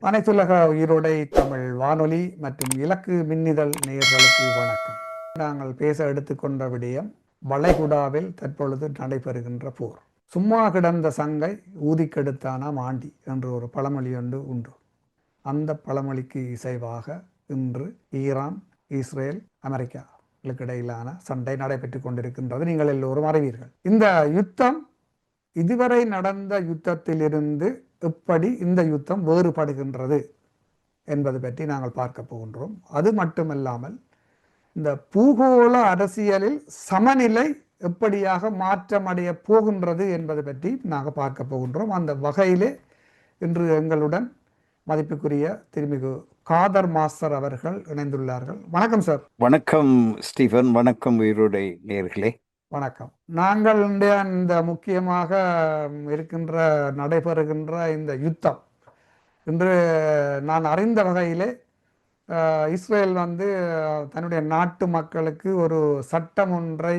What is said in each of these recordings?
அனைத்துலக உயிரோடை தமிழ் வானொலி மற்றும் இலக்கு மின்னிதழ் நேயர்களுக்கு வணக்கம். நாங்கள் பேச எடுத்துக்கொண்ட விடயம் வளைகுடாவில் தற்பொழுது நடைபெறுகின்ற போர். சும்மா கிடந்த சங்கை ஊதிக்கெடுத்தானா மாண்டி என்று ஒரு பழமொழி ஒன்று உண்டு. அந்த பழமொழிக்கு இசைவாக இன்று ஈரான், இஸ்ரேல், அமெரிக்காவுக்கு இடையிலான சண்டை நடைபெற்று கொண்டிருக்கின்றது. நீங்கள் எல்லோரும் அறிவீர்கள். இந்த யுத்தம் இதுவரை நடந்த யுத்தத்திலிருந்து எப்படி இந்த யுத்தம் வேறுபடுகின்றது என்பது பற்றி நாங்கள் பார்க்க போகின்றோம். அது மட்டுமல்லாமல் இந்த பூகோள அரசியலில் சமநிலை எப்படியாக மாற்றமடைய போகின்றது என்பது பற்றி நாங்கள் பார்க்க போகின்றோம். அந்த வகையிலே இன்று எங்களுடன் மதிப்புக்குரிய திருமிகு காதர் மாஸ்டர் அவர்கள் இணைந்துள்ளார்கள். வணக்கம் சார். வணக்கம் ஸ்டீஃபன். வணக்கம் உயிரோடை நேயர்களே. வணக்கம். நாங்கள் இந்த முக்கியமாக நடைபெறுகின்ற இந்த யுத்தம் இன்று நான் அறிந்த வகையிலே இஸ்ரேல் தன்னுடைய நாட்டு மக்களுக்கு ஒரு சட்டம் ஒன்றை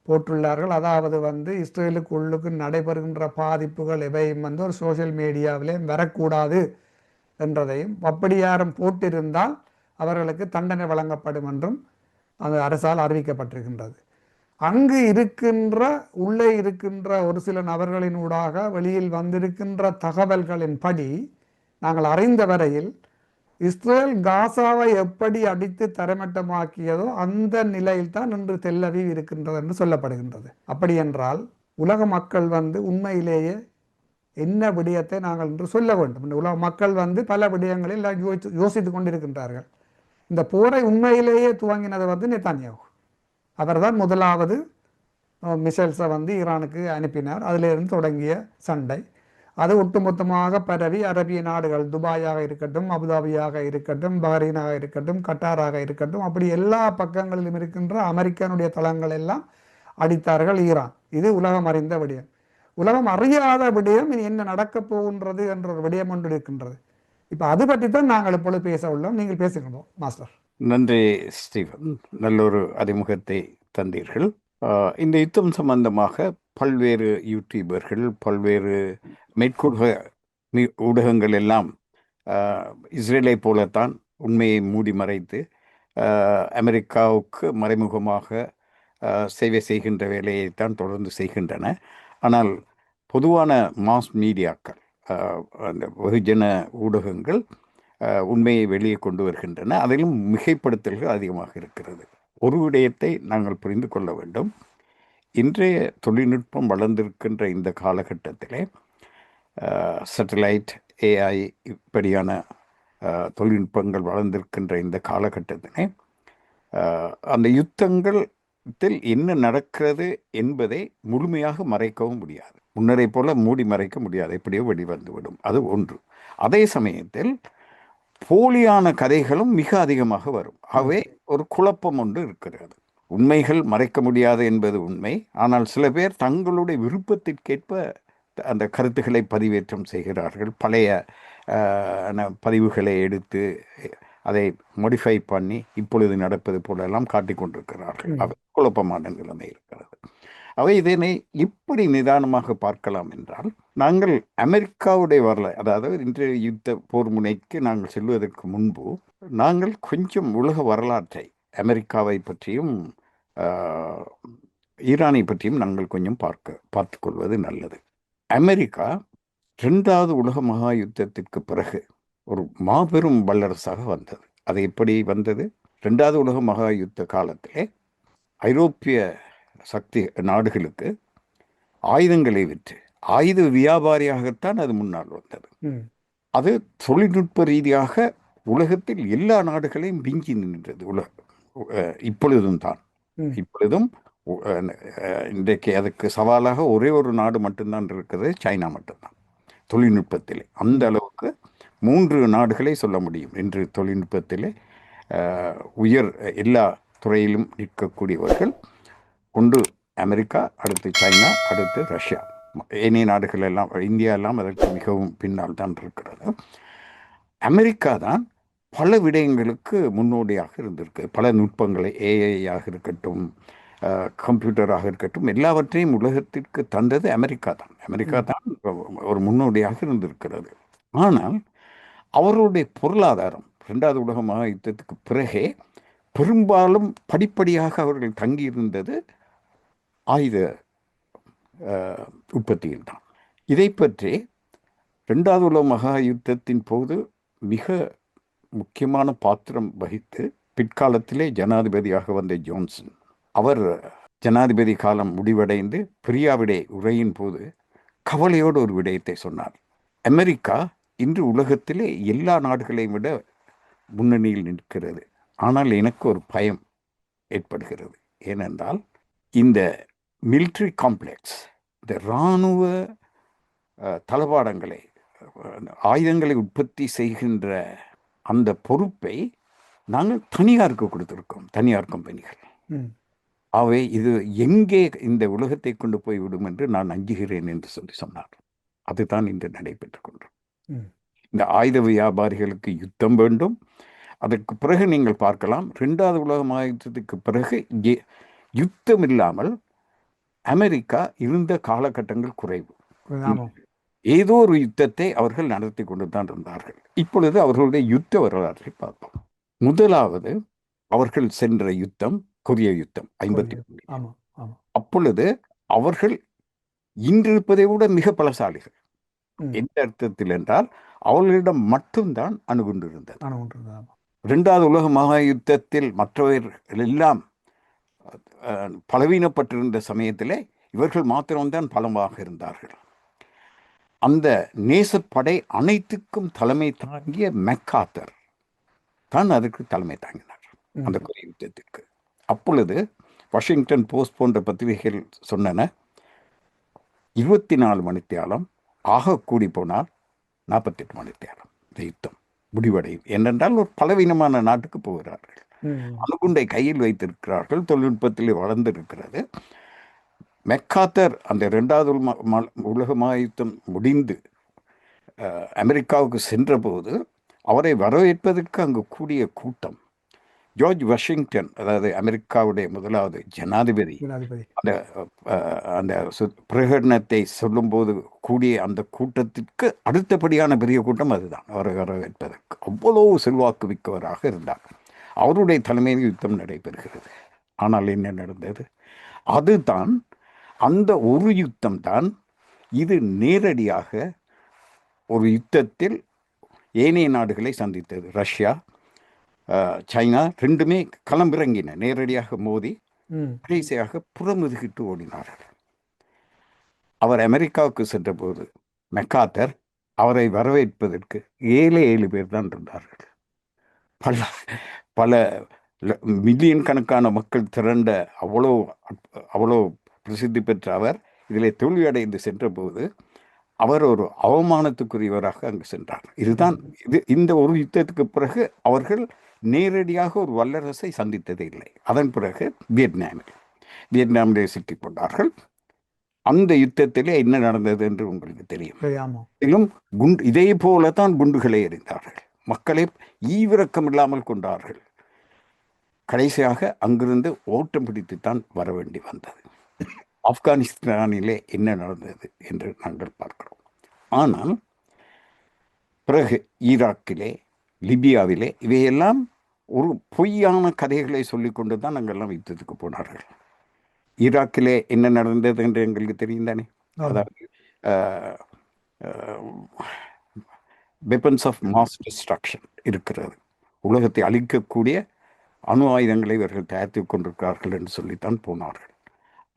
போட்டுள்ளார்கள். அதாவது இஸ்ரேலுக்கு நடைபெறுகின்ற பாதிப்புகள் எவையும் ஒரு சோசியல் மீடியாவிலே வரக்கூடாது என்றதையும், அப்படி யாரும் போட்டிருந்தால் அவர்களுக்கு தண்டனை வழங்கப்படும் என்றும் அது அரசால் அறிவிக்கப்பட்டிருக்கின்றது. அங்கு உள்ளே இருக்கின்ற ஒரு சில நபர்களினூடாக வெளியில் வந்திருக்கின்ற தகவல்களின் படி நாங்கள் அறிந்த வரையில் இஸ்ரேல் காசாவை எப்படி அடித்து தரைமட்டமாக்கியதோ அந்த நிலையில்தான் இன்று தெல் அவீவ் இருக்கின்றது என்று சொல்லப்படுகின்றது. அப்படி என்றால் உலக மக்கள் உண்மையிலேயே என்ன விடயத்தை நாங்கள் இன்று சொல்ல வேண்டும். இந்த உலக மக்கள் பல விடயங்களில் யோசித்து கொண்டிருக்கின்றார்கள். இந்த போரை உண்மையிலேயே துவங்கினது நெத்தன்யாகு. அவர் தான் முதலாவது மிசைல்ஸை ஈரானுக்கு அனுப்பினார். அதிலிருந்து தொடங்கிய சண்டை அது ஒட்டுமொத்தமாக பரவி அரபிய நாடுகள், துபாயாக இருக்கட்டும், அபுதாபியாக இருக்கட்டும், பஹ்ரைனாக இருக்கட்டும், கட்டாராக இருக்கட்டும், அப்படி எல்லா பக்கங்களிலும் இருக்கின்ற அமெரிக்கனுடைய தளங்கள் எல்லாம் அடித்தார்கள் ஈரான். இது உலகம் அறிந்த விடயம். உலகம் அறியாத விடயம் இனி என்ன நடக்கப் போகின்றது என்ற ஒரு விடயம் ஒன்று இருக்கின்றது. இப்போ அது பற்றி தான் நாங்கள் இப்பொழுது பேச உள்ளோம். நீங்கள் பேசுகிறோம் மாஸ்டர். நன்றி ஸ்டீஃபன், நல்லொரு அறிமுகத்தை தந்தீர்கள். இந்த யுத்தம் சம்பந்தமாக பல்வேறு யூடியூபர்கள், பல்வேறு மேற்கூட ஊடகங்கள் எல்லாம் இஸ்ரேலை போலத்தான் உண்மையை மூடி மறைத்து அமெரிக்காவுக்கு மறைமுகமாக சேவை செய்கின்ற வேலையைத்தான் தொடர்ந்து செய்கின்றன. ஆனால் பொதுவான மாஸ் மீடியாக்கள், அந்த வெகுஜன ஊடகங்கள் உண்மையை வெளியே கொண்டு வருகின்றன. அதிலும் மிகைப்படுத்தல்கள் அதிகமாக இருக்கிறது. ஒரு விடயத்தை நாங்கள் புரிந்து கொள்ள வேண்டும். இன்றைய தொழில்நுட்பம் வளர்ந்திருக்கின்ற இந்த காலகட்டத்திலே சேட்டலைட், ஏஐ இப்படியான தொழில்நுட்பங்கள் வளர்ந்திருக்கின்ற இந்த காலகட்டத்திலே அந்த யுத்தத்தில் என்ன நடக்கிறது என்பதை முழுமையாக மறைக்கவும் முடியாது. முன்னரை போல மூடி மறைக்க முடியாது, எப்படியோ வெளிவந்துவிடும். அது ஒன்று. அதே சமயத்தில் போலியான கதைகளும் மிக அதிகமாக வரும். ஆகவே ஒரு குழப்பம் ஒன்று இருக்கிறது. உண்மைகள் மறைக்க முடியாது என்பது உண்மை. ஆனால் சில பேர் தங்களுடைய விருப்பத்திற்கேற்ப அந்த கருத்துக்களை பதிவேற்றம் செய்கிறார்கள். பழைய பதிவுகளை எடுத்து அதை மாடிஃபை பண்ணி இப்பொழுது நடப்பது போலெல்லாம் காட்டிக் கொண்டிருக்கிறார்கள். அவை குழப்பமான நிலைமை இருக்கிறது. அவை இதனை இப்படி நிதானமாக பார்க்கலாம் என்றால், நாங்கள் அமெரிக்காவுடைய வரலாறு, அதாவது இன்றைய யுத்த போர் முனைக்கு நாங்கள் செல்வதற்கு முன்பு நாங்கள் கொஞ்சம் உலக வரலாற்றை, அமெரிக்காவை பற்றியும் ஈரானை பற்றியும் நாங்கள் கொஞ்சம் பார்த்து கொள்வது நல்லது. அமெரிக்கா 2வது உலக மகா யுத்தத்திற்கு பிறகு ஒரு மாபெரும் வல்லரசாக வந்தது. அது எப்படி வந்தது? 2வது உலக மகா யுத்த காலத்திலே ஐரோப்பிய சக்தி நாடுகளுக்கு ஆயுதங்களை விற்று ஆயுத வியாபாரியாகத்தான் அது முன்னால் வந்தது. அது தொழில்நுட்ப ரீதியாக உலகத்தில் எல்லா நாடுகளையும் விஞ்சி நின்றது. இப்பொழுதும் இன்றைக்கு அதுக்கு சவாலாக ஒரே ஒரு நாடு மட்டும்தான் இருக்கிறது, சைனா மட்டும்தான் தொழில்நுட்பத்திலே. அந்த அளவுக்கு 3 நாடுகளை சொல்ல முடியும் இன்று தொழில்நுட்பத்திலே உயர் எல்லா துறையிலும் நிற்கக்கூடியவர்கள். ஒன்று அமெரிக்கா, அடுத்து சைனா, அடுத்து ரஷ்யா. ஏனைய நாடுகள் எல்லாம், இந்தியா எல்லாம் அதற்கு மிகவும் பின்னால் தான் இருக்கிறது. அமெரிக்கா தான் பல விடயங்களுக்கு முன்னோடியாக இருந்திருக்கு. பல நுட்பங்களை, ஏஐயாக இருக்கட்டும், கம்ப்யூட்டராக இருக்கட்டும், எல்லாவற்றையும் உலகத்திற்கு தந்தது அமெரிக்கா தான். அமெரிக்கா தான் ஒரு முன்னோடியாக இருந்திருக்கிறது. ஆனால் அவர்களுடைய பொருளாதாரம் இரண்டாவது உலக மகா யுத்தத்துக்கு பிறகே பெரும்பாலும் படிப்படியாக அவர்கள் தங்கியிருந்தது ஆயுத உற்பத்தியில் தான். இதை பற்றி இரண்டாவது உலக மகா யுத்தத்தின் போது மிக முக்கியமான பாத்திரம் வகித்து பிற்காலத்திலே ஜனாதிபதியாக வந்த ஜோன்சன், அவர் ஜனாதிபதி காலம் முடிவடைந்து பிரியாவிடை உரையின் போது கவலையோடு ஒரு விடயத்தை சொன்னார். அமெரிக்கா இன்று உலகத்திலே எல்லா நாடுகளையும் விட முன்னணியில் நிற்கிறது. ஆனால் எனக்கு ஒரு பயம் ஏற்படுகிறது. ஏனென்றால் இந்த மிலிட்ரி காம்ப்ளெக்ஸ், இந்த இராணுவ தளவாடங்களை, ஆயுதங்களை உற்பத்தி செய்கின்ற அந்த பொறுப்பை நாங்கள் தனியாருக்கு கொடுத்துருக்கோம், தனியார் கம்பெனிகள். அவை இது எங்கே இந்த உலகத்தை கொண்டு போய் விடும் என்று நான் அஞ்சுகிறேன் என்று சொன்னார். அதுதான் இன்று நடைபெற்றுக் கொண்டோம். இந்த ஆயுத வியாபாரிகளுக்கு யுத்தம் வேண்டும். அதற்கு பிறகு நீங்கள் பார்க்கலாம், இரண்டாவது உலக மகாயுத்தத்துக்கு பிறகு யுத்தம் இல்லாமல் அமெரிக்கா இருந்த காலகட்டங்கள் குறைவு. ஏதோ ஒரு யுத்தத்தை அவர்கள் நடத்தி கொண்டு தான் இருந்தார்கள். இப்பொழுது அவர்களுடைய யுத்த வரலாற்றை பார்ப்போம். முதலாவது அவர்கள் சென்ற யுத்தம் கொரிய யுத்தம் 53. அப்பொழுது அவர்கள் இன்றிருப்பதை விட மிக பலசாலிகள். எந்த அர்த்தத்தில் என்றால் அவர்களிடம் மட்டும்தான் அணுகுண்டு இருந்தது. இரண்டாவது உலக மகா யுத்தத்தில் மற்றவர்கள் எல்லாம் பலவீனப்பட்டிருந்த சமயத்திலே இவர்கள் மாத்திரம்தான் பலமாக இருந்தார்கள். அந்த நேசப்படை அனைத்துக்கும் தலைமை தாங்கிய மெக்கார்தர் தான் அதற்கு தலைமை தாங்கினார், அந்த கொரிய யுத்தத்திற்கு. அப்பொழுது வாஷிங்டன் போஸ்ட் போன்ற பத்திரிகைகள் சொன்னன, 24 மணித்தியாலம், ஆக கூடி போனால் 48 மணித்தியாலம் இந்த யுத்தம் முடிவடையும். ஏனென்றால் ஒரு பலவீனமான நாட்டுக்கு போகிறார்கள், அணுகுண்டை கையில் வைத்திருக்கிறார்கள், தொழில்நுட்பத்தில் வளர்ந்திருக்கிறது. மெக்கார்தர் அந்த இரண்டாவது உலக மகா யுத்தம் முடிந்து அமெரிக்காவுக்கு சென்றபோது அவரை வரவேற்பதற்கு அங்கு கூடிய கூட்டம், ஜார்ஜ் வாஷிங்டன், அதாவது அமெரிக்காவுடைய முதலாவது ஜனாதிபதி, அந்த அந்த பிரகடனத்தை சொல்லும்போது கூடிய அந்த கூட்டத்திற்கு அடுத்தபடியான பெரிய கூட்டம் அதுதான், அவரை வரவேற்பதற்கு. அவ்வளவு செல்வாக்கு மிக்கவராக இருந்தார். அவருடைய தலைமையில் யுத்தம் நடைபெறுகிறது. ஆனால் என்ன நடந்தது? அதுதான் அந்த ஒரு யுத்தம் தான் இது நேரடியாக ஒரு யுத்தத்தில் ஏனைய நாடுகளை சந்தித்தது. ரஷ்யா, சைனா ரெண்டுமே களமிறங்கின, நேரடியாக மோதி கடைசியாக புறமுதுகிட்டு ஓடினார்கள். அவர் அமெரிக்காவுக்கு சென்ற போது மெக்கார்தர் அவரை வரவேற்பதற்கு 7 பேர் தான் இருந்தார்கள். பல மில்லியன் கணக்கான மக்கள் திரண்ட அவ்வளோ பிரசித்தி பெற்ற அவர் இதிலே தோல்வியடைந்து சென்ற போது அவர் ஒரு அவமானத்துக்குரியவராக அங்கு சென்றார். இதுதான் இந்த ஒரு யுத்தத்துக்கு பிறகு அவர்கள் நேரடியாக ஒரு வல்லரசை சந்தித்ததே இல்லை. அதன் பிறகு வியட்நாமிலே சிக்கிக் கொண்டார்கள். அந்த யுத்தத்திலே என்ன நடந்தது என்று உங்களுக்கு தெரியும். இதே போலத்தான் குண்டுகளை எறிந்தார்கள், மக்களை ஈவிரக்கம் இல்லாமல் கொண்டார்கள். கடைசியாக அங்கிருந்து ஓட்டம் பிடித்துத்தான் வர வேண்டி வந்தது. ஆப்கானிஸ்தானிலே என்ன நடந்தது என்று நாங்கள் பார்க்கிறோம். ஆனால் பிறகு ஈராக்கிலே, லிபியாவிலே இவையெல்லாம் ஒரு பொய்யான கதைகளை சொல்லிக்கொண்டு தான் நாங்கள்லாம் யுத்தத்துக்கு போனார்கள். ஈராக்கிலே என்ன நடந்தது என்று எங்களுக்கு தெரியும் தானே. அதாவது வெப்பன்ஸ் ஆஃப் மாஸ் டிஸ்ட்ரக்ஷன் இருக்கிறது, உலகத்தை அழிக்கக்கூடிய அணு ஆயுதங்களை இவர்கள் தயாரித்து கொண்டிருக்கிறார்கள் என்று சொல்லித்தான் போனார்கள்.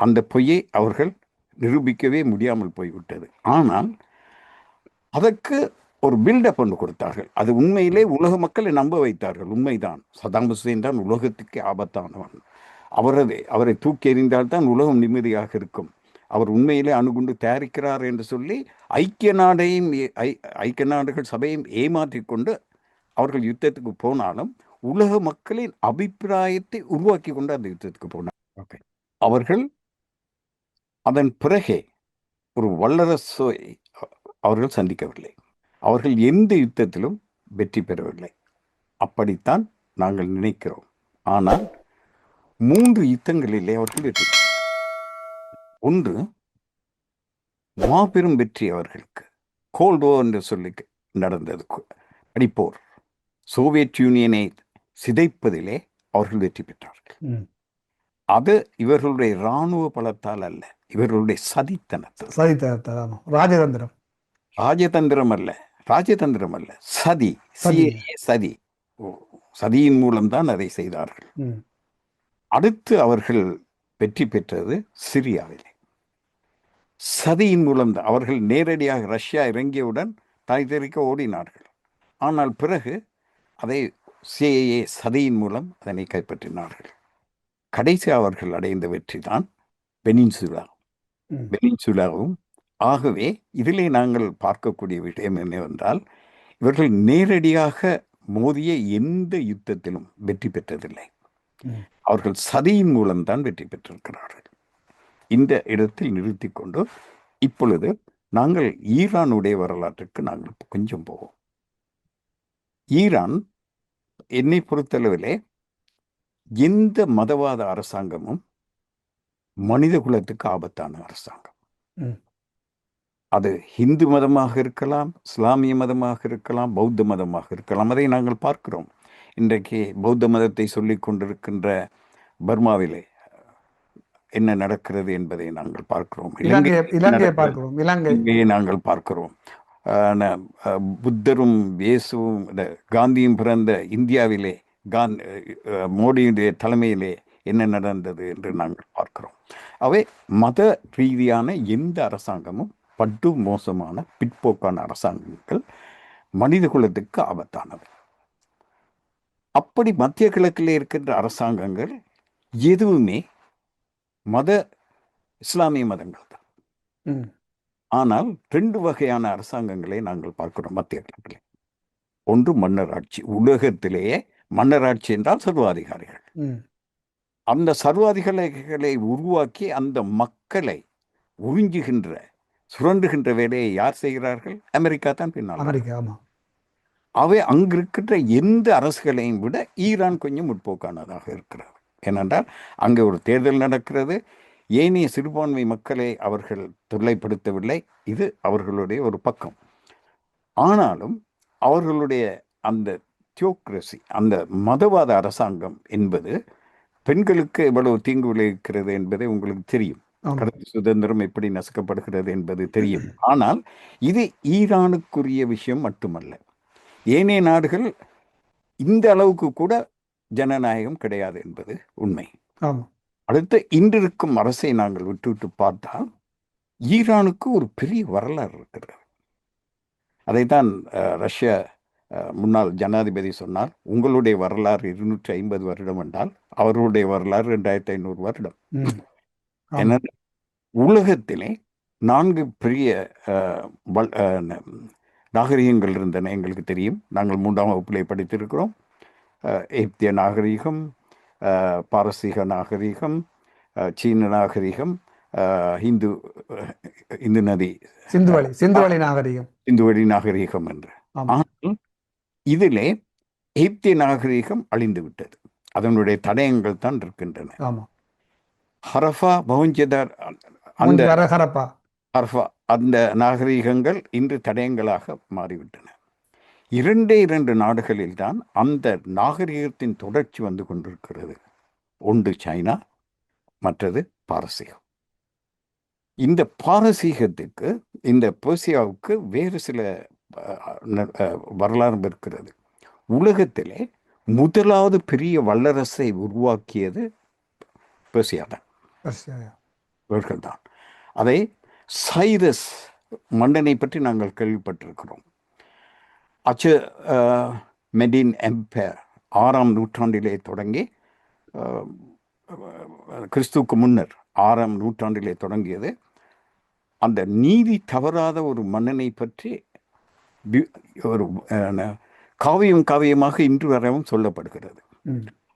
அந்த பொய்யை அவர்கள் நிரூபிக்கவே முடியாமல் போய்விட்டது. ஆனால் அதற்கு ஒரு பில்டப் ஒன்று கொடுத்தார்கள். அது உண்மையிலே உலக மக்களை நம்ப வைத்தார்கள். உண்மைதான், சதாம் ஹுசேன் தான் உலகத்துக்கு ஆபத்தானவன், அவரை தூக்கி எறிந்தால் தான் உலகம் நிம்மதியாக இருக்கும், அவர் உண்மையிலே அணுகுண்டு தயாரிக்கிறார் என்று சொல்லி ஐக்கிய நாடுகள் சபையும் ஏமாற்றி கொண்டு அவர்கள் யுத்தத்துக்கு போனாலும் உலக மக்களின் அபிப்பிராயத்தை உருவாக்கி கொண்டு அந்த யுத்தத்துக்கு போனார். அவர்கள் அதன் பிறகே ஒரு வல்லரசை அவர்கள் சந்திக்கவில்லை. அவர்கள் எந்த யுத்தத்திலும் வெற்றி பெறவில்லை. அப்படித்தான் நாங்கள் நினைக்கிறோம். ஆனால் 3 யுத்தங்களிலே அவர்கள் வெற்றி பெற்றார்கள். ஒன்று மாபெரும் வெற்றி அவர்களுக்கு, கோல்ட் வார் என்று சொல்லி நடந்தது. பனிப்போர், சோவியத் யூனியனை சிதைப்பதிலே அவர்கள் வெற்றி பெற்றார்கள். ம். அது இவர்களுடைய இராணுவ பலத்தால் அல்ல, இவர்களுடைய சதித்தனத்தால். சதித்திரத்தால், ஆமாம். ராஜதந்திரம். ராஜதந்திரம் அல்ல, ராஜதந்திரம் அல்ல, சதி. சதி. CIA சதி. சதியின் மூலம்தான் அதை செய்தார்கள். ம். அடுத்து அவர்கள் வெற்றி பெற்றது சிரியாவிலே. சதியின் மூலம்தான். அவர்கள் நேரடியாக ரஷ்யா இறங்கியவுடன் தாய் தெறிக்க ஓடினார்கள். ஆனால் பிறகு அதை CIA சதியின் மூலம் அதனை கைப்பற்றினார்கள். கடைசி அவர்கள் அடைந்த வெற்றி தான் பெனின்சுலா. ம். பெனின்சுலாவும். ஆகவே இதிலே நாங்கள் பார்க்கக்கூடிய விஷயம் என்னவென்றால், இவர்கள் நேரடியாக மோதிய எந்த யுத்தத்திலும் வெற்றி பெற்றதில்லை. ம். அவர்கள் சதியின் மூலம்தான் வெற்றி பெற்றிருக்கிறார்கள். இந்த இடத்தில் நிறுத்தி கொண்டு இப்பொழுது நாங்கள் ஈரானுடைய வரலாற்றுக்கு நாங்கள் கொஞ்சம் போவோம். ஈரான் என்னை பொறுத்தளவிலே எந்த மதவாத அரசாங்கமும் மனித குலத்துக்கு ஆபத்தான அரசாங்கம். ம். அது ஹிந்து மதமாக இருக்கலாம், இஸ்லாமிய மதமாக இருக்கலாம், பௌத்த மதமாக இருக்கலாம். அதை நாங்கள் பார்க்கிறோம். இன்றைக்கு பௌத்த மதத்தை சொல்லிக் கொண்டிருக்கின்ற பர்மாவிலே என்ன நடக்கிறது என்பதை நாங்கள் பார்க்கிறோம். இலங்கையை பார்க்கிறோம். இலங்கையை நாங்கள் பார்க்கிறோம். புத்தரும் இயேசுவும் காந்தியும் பிறந்த இந்தியாவிலே மோடியுடைய தலைமையிலே என்ன நடந்தது என்று நாங்கள் பார்க்கிறோம். அவை மத ரீதியான எந்த அரசாங்கமும் படு மோசமான பிற்போக்கான அரசாங்கங்கள் மனித குலத்துக்கு ஆபத்தானவை. அப்படி மத்திய கிழக்கில் இருக்கின்ற அரசாங்கங்கள் எதுவுமே இஸ்லாமிய மதங்கள் தான். ஆனால் 2 வகையான அரசாங்கங்களை நாங்கள் பார்க்கிறோம் மத்திய கிழக்கில். ஒன்று மன்னராட்சி. உலகத்திலேயே மன்னராட்சி என்றால் சர்வாதிகாரிகள். அந்த சர்வாதிகாரிகளை உருவாக்கி அந்த மக்களை உறிஞ்சுகின்ற, சுரண்டுகின்ற வேலையை யார் செய்கிறார்கள்? அமெரிக்கா தான் பின்னால். அவை அங்கிருக்கின்ற எந்த அரசுகளையும் விட ஈரான் கொஞ்சம் முற்போக்கானதாக இருக்கிறது. ஏனென்றால் அங்கே ஒரு தேர்தல் நடக்கிறது. ஏனைய சிறுபான்மை மக்களை அவர்கள் தொல்லைப்படுத்தவில்லை. இது அவர்களுடைய ஒரு பக்கம். ஆனாலும் அவர்களுடைய அந்த தியோக்ரசி, அந்த மதவாத அரசாங்கம் என்பது பெண்களுக்கு எவ்வளவு தீங்கு விளைவிக்கிறது என்பதை உங்களுக்கு தெரியும். கருத்து சுதந்திரம் எப்படி நசுக்கப்படுகிறது என்பது தெரியும். ஆனால் இது ஈரானுக்குரிய விஷயம் மட்டுமல்ல. ஏனைய நாடுகள் இந்த அளவுக்கு கூட ஜனநாயகம் கிடையாது என்பது உண்மை. அடுத்த இன்றிருக்கும் அரசை நாங்கள் விட்டு பார்த்தால் ஈரானுக்கு ஒரு பெரிய வரலாறு இருக்கிறது. அதைத்தான் ரஷ்ய முன்னாள் ஜனாதிபதி சொன்னார், உங்களுடைய வரலாறு 250 வருடம் என்றால் அவர்களுடைய வரலாறு 2500 வருடம். என உலகத்திலே 4 பெரிய நாகரிகங்கள் இருந்தன எங்களுக்கு தெரியும். நாங்கள் 3ஆம் வகுப்பிலே படித்திருக்கிறோம். எகிப்திய நாகரிகம், பாரசீக நாகரிகம், சீன நாகரிகம், இந்து நதி சிந்துவெளி நாகரிகம் என்று. ஆனால் இதிலே எகிப்திய நாகரிகம் அழிந்து விட்டது. அதனுடைய தடயங்கள் தான் இருக்கின்றன. ஹரஃபா, மொஹஞ்சதார், அந்த நாகரிகங்கள் இன்று தடயங்களாக மாறிவிட்டன. 2 நாடுகளில் தான் அந்த நாகரிகத்தின் தொடர்ச்சி வந்து கொண்டிருக்கிறது. ஒன்று சைனா, மற்றது பாரசீகம். இந்த பாரசீகத்துக்கு, இந்த பெர்சியாவுக்கு வேறு சில வரலாறு இருக்கிறது. உலகத்திலே முதலாவது பெரிய வல்லரசை உருவாக்கியது பெர்சியா தான், இவர்கள் தான். அதை சைரஸ் மன்னனை பற்றி நாங்கள் கேள்விப்பட்டிருக்கிறோம். மெடின் எம்பையர் 6ஆம் நூற்றாண்டிலே தொடங்கி, கிறிஸ்துவுக்கு முன்னர் 6ஆம் நூற்றாண்டிலே தொடங்கியது. அந்த நீதி தவறாத ஒரு மன்னனை பற்றி ஒரு காவியமாக இன்று வரவும் சொல்லப்படுகிறது.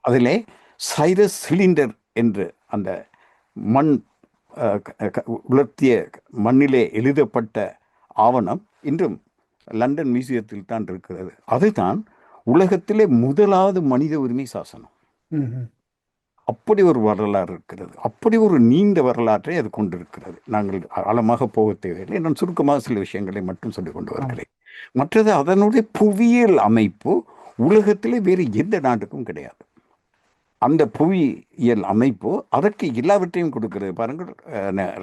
அதிலே சைரஸ் சிலிண்டர் என்று அந்த மண் உலர்த்திய மண்ணிலே எழுதப்பட்ட ஆவணம் இன்றும் லண்டன் மியூசியத்தில் தான் இருக்கிறது. அதுதான் உலகத்திலே முதலாவது மனித உரிமை சாசனம். அப்படி ஒரு வரலாறு இருக்கிறது. அப்படி ஒரு நீண்ட வரலாற்றை அது கொண்டிருக்கிறது. நாங்கள் ஆழமாக போக தேவையில்லை. நான் சுருக்கமாக சில விஷயங்களை மட்டும் சொல்லிக் கொண்டு ஆம். வருகிறேன். மற்றது அதனுடைய புவியியல் அமைப்பு உலகத்திலே வேறு எந்த நாட்டுக்கும் கிடையாது. அந்த புவியியல் அமைப்பு அதற்கு எல்லாவற்றையும் கொடுக்கிறது. பாருங்கள்,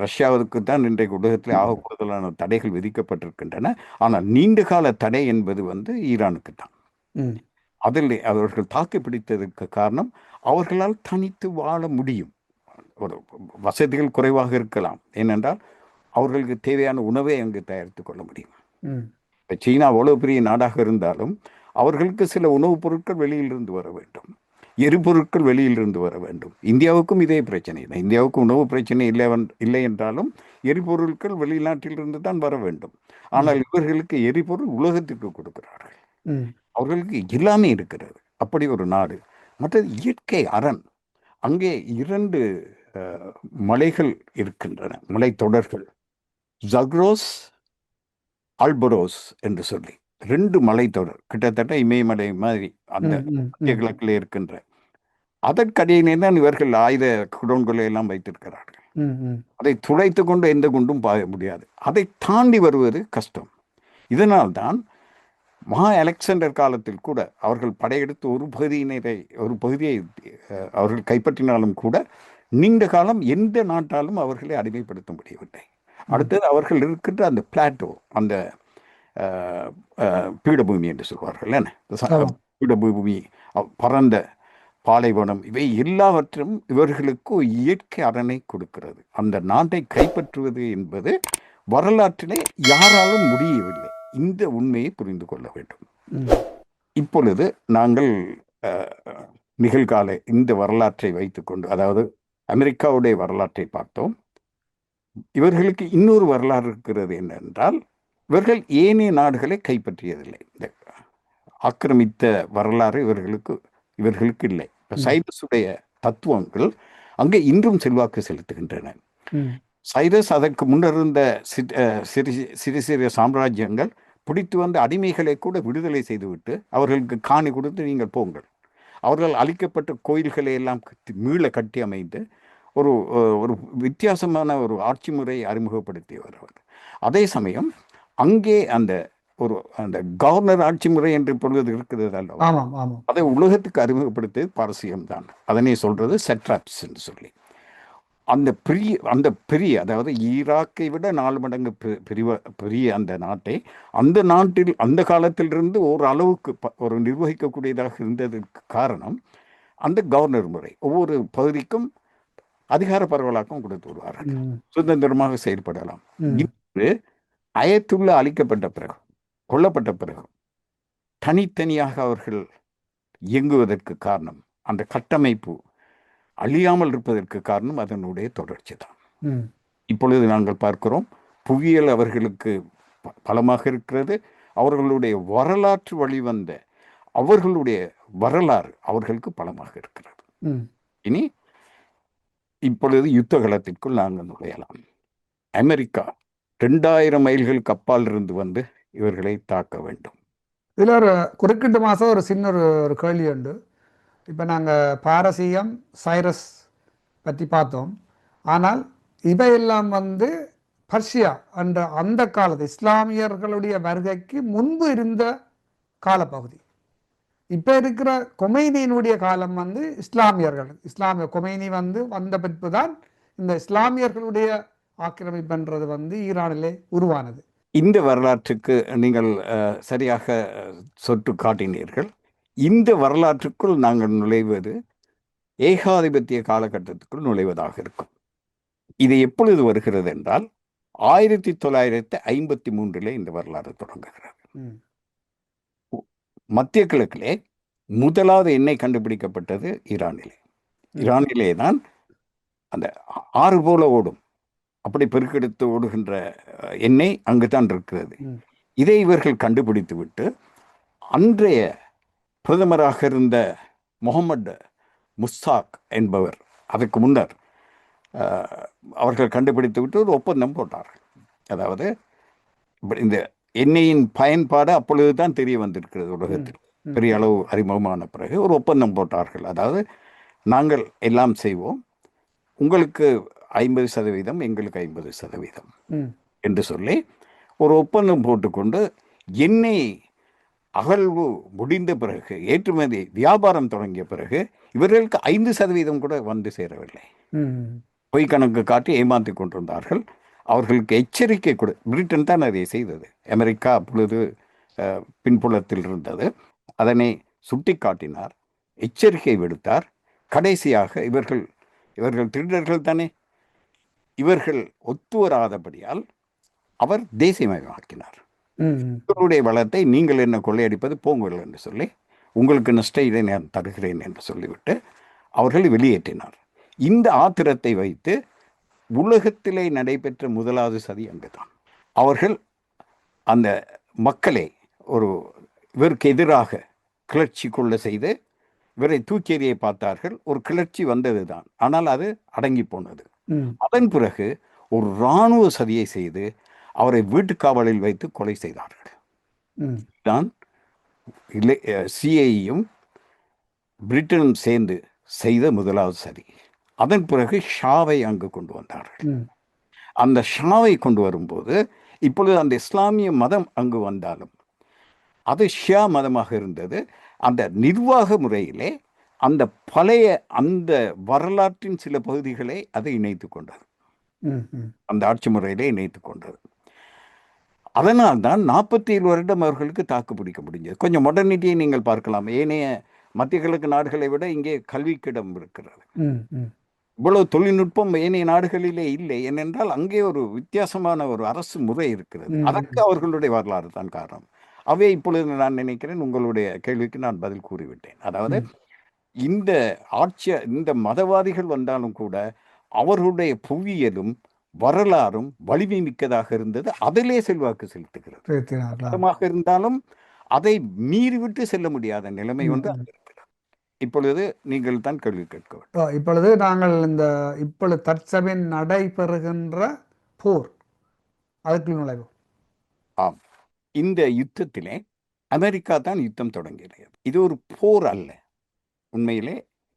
ரஷ்யாவுக்கு தான் இன்றைக்கு உலகத்தில் ஆக கூடுதலான தடைகள் விதிக்கப்பட்டிருக்கின்றன. ஆனால் நீண்ட கால தடை என்பது ஈரானுக்கு தான். ம். அதில் அவர்கள் தாக்கு பிடித்ததற்கு காரணம் அவர்களால் தனித்து வாழ முடியும். ஒரு வசதிகள் குறைவாக இருக்கலாம், ஏனென்றால் அவர்களுக்கு தேவையான உணவை அங்கு தயாரித்து கொள்ள முடியும். ம். இப்போ சீனா அவ்வளோ பெரிய நாடாக இருந்தாலும் அவர்களுக்கு சில உணவுப் பொருட்கள் வெளியிலிருந்து வர வேண்டும், எரிபொருட்கள் வெளியிலிருந்து வர வேண்டும். இந்தியாவுக்கும் இதே பிரச்சனை தான். இந்தியாவுக்கு உணவு பிரச்சனை இல்லை என்றாலும் எரிபொருட்கள் வெளிநாட்டிலிருந்து தான் வர வேண்டும். ஆனால் இவர்களுக்கு எரிபொருள் உலகத்திற்கு கொடுக்கிறார்கள். ம். அவர்களுக்கு எல்லாமே இருக்கிறது. அப்படி ஒரு நாடு. மற்றது இயற்கை அரண். அங்கே 2 மலைகள் இருக்கின்றன, மலைத்தொடர்கள், ஜக்ரோஸ், ஆல்பரோஸ் என்று சொல்லி 2 மலைத்தொடர், கிட்டத்தட்ட இமயமலை மாதிரி அந்த ம். ம். மத்திய ம். கிழக்கில் இருக்கின்ற. அதற்கடியிலே தான் இவர்கள் ஆயுத குடோன்களை எல்லாம் வைத்திருக்கிறார்கள். ம். ம். அதை துளைத்து கொண்டு எந்த குண்டும் பாய முடியாது. அதை தாண்டி வருவது கஷ்டம். இதனால்தான் மகா அலெக்சாண்டர் காலத்தில் கூட அவர்கள் படையெடுத்து ஒரு பகுதியை அவர்கள் கைப்பற்றினாலும் கூட நீண்ட காலம் எந்த நாட்டாலும் அவர்களை அடிமைப்படுத்த முடியவில்லை. அடுத்தது அவர்கள் இருக்கின்ற அந்த பிளாட்டோ, அந்த பீடபூமி என்று சொல்வார்கள் என்ன, ஆமாம். பீடபூமி, பரந்த பாலைவனம், இவை எல்லாவற்றும் இவர்களுக்கு இயற்கை அரணை கொடுக்கிறது. அந்த நாட்டை கைப்பற்றுவது என்பது வரலாற்றிலே யாராலும் முடியவில்லை. இந்த உண்மையை புரிந்து கொள்ள வேண்டும். ம். இப்பொழுது நாங்கள் நிகழ்கால இந்த வரலாற்றை வைத்துக்கொண்டு, அதாவது அமெரிக்காவுடைய வரலாற்றை பார்த்தோம். இவர்களுக்கு இன்னொரு வரலாறு இருக்கிறது. என்னென்றால், இவர்கள் ஏனைய நாடுகளை கைப்பற்றியதில்லை. இந்த ஆக்கிரமித்த வரலாறு இவர்களுக்கு இல்லை. சைரஸுடைய தத்துவங்கள் அங்கே இன்றும் செல்வாக்கு செலுத்துகின்றன. ம். சைரஸ் அதற்கு முன்னர் இருந்த சிறு சிறு சாம்ராஜ்யங்கள் பிடித்து வந்த அடிமைகளை கூட விடுதலை செய்துவிட்டு அவர்களுக்கு காணி கொடுத்து நீங்கள் போங்கள். அவர்கள் அழிக்கப்பட்ட கோயில்களை எல்லாம் மீள கட்டி அமைந்து ஒரு ஒரு வித்தியாசமான ஒரு ஆட்சி முறையை அறிமுகப்படுத்தியவர் அவர். அதே சமயம் அங்கே அந்த கவர்னர் ஆட்சி முறை என்று இப்பொழுது இருக்கிறது அல்லவா, ஆமாம். ஆமாம். அதை உலகத்துக்கு அறிமுகப்படுத்தியது பாரசீகம்தான். அதனை சொல்றது செட்ராப்ஸ் என்று சொல்லி. அந்த பெரிய அதாவது ஈராக்கை விட 4 மடங்கு பெரிய அந்த நாட்டை, அந்த நாட்டில் அந்த காலத்திலிருந்து ஒரு அளவுக்கு ஒரு நிர்வகிக்கக்கூடியதாக இருந்ததற்கு காரணம் அந்த கவர்னர் முறை. ஒவ்வொரு பகுதிக்கும் அதிகார பரவலாக்கம் கொடுத்து விடுவார்கள், சுதந்திரமாக செயல்படலாம். இன்று அயத்துள்ள அழிக்கப்பட்ட பிறகு, கொல்லப்பட்ட பிறகு தனித்தனியாக அவர்கள் இயங்குவதற்கு காரணம், அந்த கட்டமைப்பு அழியாமல் இருப்பதற்கு காரணம் அதனுடைய தொடர்ச்சி தான். இப்பொழுது நாங்கள் பார்க்கிறோம், புவியியல் அவர்களுக்கு பலமாக இருக்கிறது. அவர்களுடைய வரலாற்று வழிவந்த அவர்களுடைய வரலாறு அவர்களுக்கு பலமாக இருக்கிறது. இனி இப்பொழுது யுத்த களத்திற்குள் நாங்கள் நுழையலாம். அமெரிக்கா 2000 மைல்களுக்கு அப்பால் இருந்து வந்து இவர்களை தாக்க வேண்டும். இதில் ஒரு குறுக்கிட்டு மாதம் ஒரு சின்ன ஒரு கேள்வி உண்டு. இப்போ நாங்கள் பாரசீகம், சைரஸ் பற்றி பார்த்தோம். ஆனால் இவையெல்லாம் பர்ஷியா என்ற அந்த காலத்து இஸ்லாமியர்களுடைய வருகைக்கு முன்பு இருந்த காலப்பகுதி. இப்போ இருக்கிற கொமைனியினுடைய காலம் இஸ்லாமிய கொமைனி வந்த பின்பு தான் இந்த இஸ்லாமியர்களுடைய ஆக்கிரமிப்புன்றது ஈரானிலே உருவானது. இந்த வரலாற்றுக்கு நீங்கள் சரியாக சொட்டு காட்டினீர்கள். இந்த வரலாற்றுக்குள் நாங்கள் நுழைவது ஏகாதிபத்திய காலகட்டத்துக்குள் நுழைவதாக இருக்கும். இது எப்பொழுது வருகிறது என்றால் 1953 இந்த வரலாறு தொடங்குகிறது. மத்திய கிழக்கிலே முதலாவது எண்ணெய் கண்டுபிடிக்கப்பட்டது ஈரானிலே தான். அந்த ஆறு போல ஓடும், அப்படி பெருக்கெடுத்து ஓடுகின்ற எண்ணெய் அங்குதான் இருக்கிறது. இதை இவர்கள் கண்டுபிடித்து விட்டு அன்றைய பிரதமராக இருந்த முகமது முஸ்தாக் என்பவர், அதற்கு முன்னர் அவர்கள் கண்டுபிடித்து விட்டு ஒரு ஒப்பந்தம் போட்டார்கள். அதாவது இந்த எண்ணெயின் பயன்பாடு அப்பொழுதுதான் தெரிய வந்திருக்கிறது உலகத்தில், பெரிய அளவு அறிமுகமான பிறகு ஒரு ஒப்பந்தம் போட்டார்கள். அதாவது நாங்கள் எல்லாம் செய்வோம், உங்களுக்கு 50%, எங்களுக்கு 50% ம் என்று சொல்லி ஒரு ஒப்பந்தம் போட்டுக்கொண்டு எண்ணெய் அகழ்வு முடிந்த பிறகு, ஏற்றுமதி வியாபாரம் தொடங்கிய பிறகு இவர்களுக்கு 5% கூட வந்து சேரவில்லை. ம் பொய் கணக்கு காட்டி ஏமாற்றி கொண்டிருந்தார்கள். அவர்களுக்கு எச்சரிக்கை கொடு, பிரிட்டன் தான் அதை செய்தது. அமெரிக்கா அப்பொழுது பின்புலத்தில் இருந்தது. அதனை சுட்டி காட்டினார், எச்சரிக்கை விடுத்தார். கடைசியாக இவர்கள் திருடர்கள் தானே, இவர்கள் ஒத்து வராதபடியால் அவர் தேசியமயமாக்கினார். ம் இவருடைய வளத்தை நீங்கள் என்ன கொள்ளையடிப்பது, போங்கள் என்று சொல்லி உங்களுக்கு நஷ்ட இதை நான் தருகிறேன் என்று சொல்லிவிட்டு அவர்களை வெளியேற்றினார். இந்த ஆத்திரத்தை வைத்து உலகத்திலே நடைபெற்ற முதலாவது சதி அங்குதான். அவர்கள் அந்த மக்களை இவருக்கு எதிராக கிளர்ச்சி கொள்ள செய்து இவரை தூக்கி எறிய பார்த்தார்கள். ஒரு கிளர்ச்சி வந்தது தான், ஆனால் அது அடங்கி போனது. அதன் பிறகு ஒரு இராணுவ சதியை செய்து அவரை வீட்டுக்காவலில் வைத்து கொலை செய்தார்கள். தான் சிஐயும் பிரிட்டனும் சேர்ந்து செய்த முதலாவது சதி. அதன் பிறகு ஷாவை அங்கு கொண்டு வந்தார்கள். அந்த ஷாவை கொண்டு வரும்போது இப்பொழுது அந்த இஸ்லாமிய மதம் அங்கு வந்தாலும் அது ஷியா மதமாக இருந்தது. அந்த நிர்வாக முறையிலே அந்த பழைய அந்த வரலாற்றின் சில பகுதிகளை அதை இணைத்து கொண்டது, அந்த ஆட்சி முறையிலே இணைத்து கொண்டது. அதனால்தான் 47 வருடம் அவர்களுக்கு தாக்கு பிடிக்க முடிஞ்சது. கொஞ்சம் மாடர்னிட்டியை நீங்கள் பார்க்கலாம். ஏனைய மத்திய கிழக்கு நாடுகளை விட இங்கே கல்விக்கிடம் இருக்கிறது. இவ்வளவு தொழில்நுட்பம் ஏனைய நாடுகளிலே இல்லை. ஏனென்றால் அங்கே ஒரு வித்தியாசமான ஒரு அரசு முறை இருக்கிறது. அதற்கு அவர்களுடைய வரலாறு தான் காரணம். அவை இப்பொழுது நான் நினைக்கிறேன் உங்களுடைய கேள்விக்கு நான் பதில் கூறிவிட்டேன். அதாவது இந்த இந்த மதவாதிகள் வந்தாலும் கூட அவர்களுடைய புவியியலும் வரலாறும் வலிமை மிக்கதாக இருந்தது. அதிலே செல்வாக்கு செலுத்துகிறது. இருந்தாலும் அதை மீறிவிட்டு செல்ல முடியாத நிலைமை ஒன்று இருக்கிறது. இப்பொழுது நீங்கள் தான் கேள்வி கேட்க வேண்டும். இப்பொழுது நாங்கள் இப்பொழுது தற்சமயம் நடைபெறுகின்ற போர், அதுக்கு நுழைவோம். ஆம், இந்த யுத்தத்திலே அமெரிக்கா தான் யுத்தம் தொடங்கியது. இது ஒரு போர் அல்ல. உண்மையிலே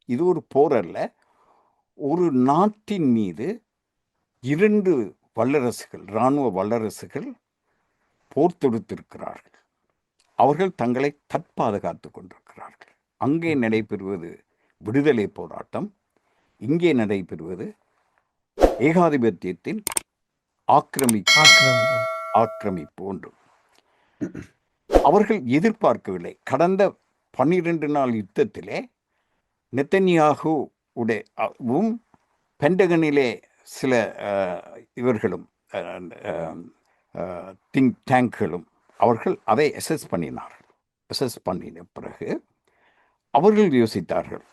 இது ஒரு போர் அல்ல. ஒரு நாட்டின் மீது 2 வல்லரசுகள், இராணுவ வல்லரசுகள் போர் தொடுத்திருக்கிறார்கள். அவர்கள் தங்களை தற்பாதுகாத்துக் கொண்டிருக்கிறார்கள். அங்கே நடைபெறுவது விடுதலை போராட்டம், இங்கே நடைபெறுவது ஏகாதிபத்தியத்தின் ஆக்கிரமிப்பு ஒன்று. அவர்கள் எதிர்பார்க்கவில்லை. கடந்த 12 நாள் யுத்தத்திலே நெத்தன்யாகு உடையவும் பென்டகனிலே சில இவர்களும் திங்க் டேங்க்களும் அவர்கள் அதை அசஸ் பண்ணின பிறகு அவர்கள் யோசித்தார்கள்,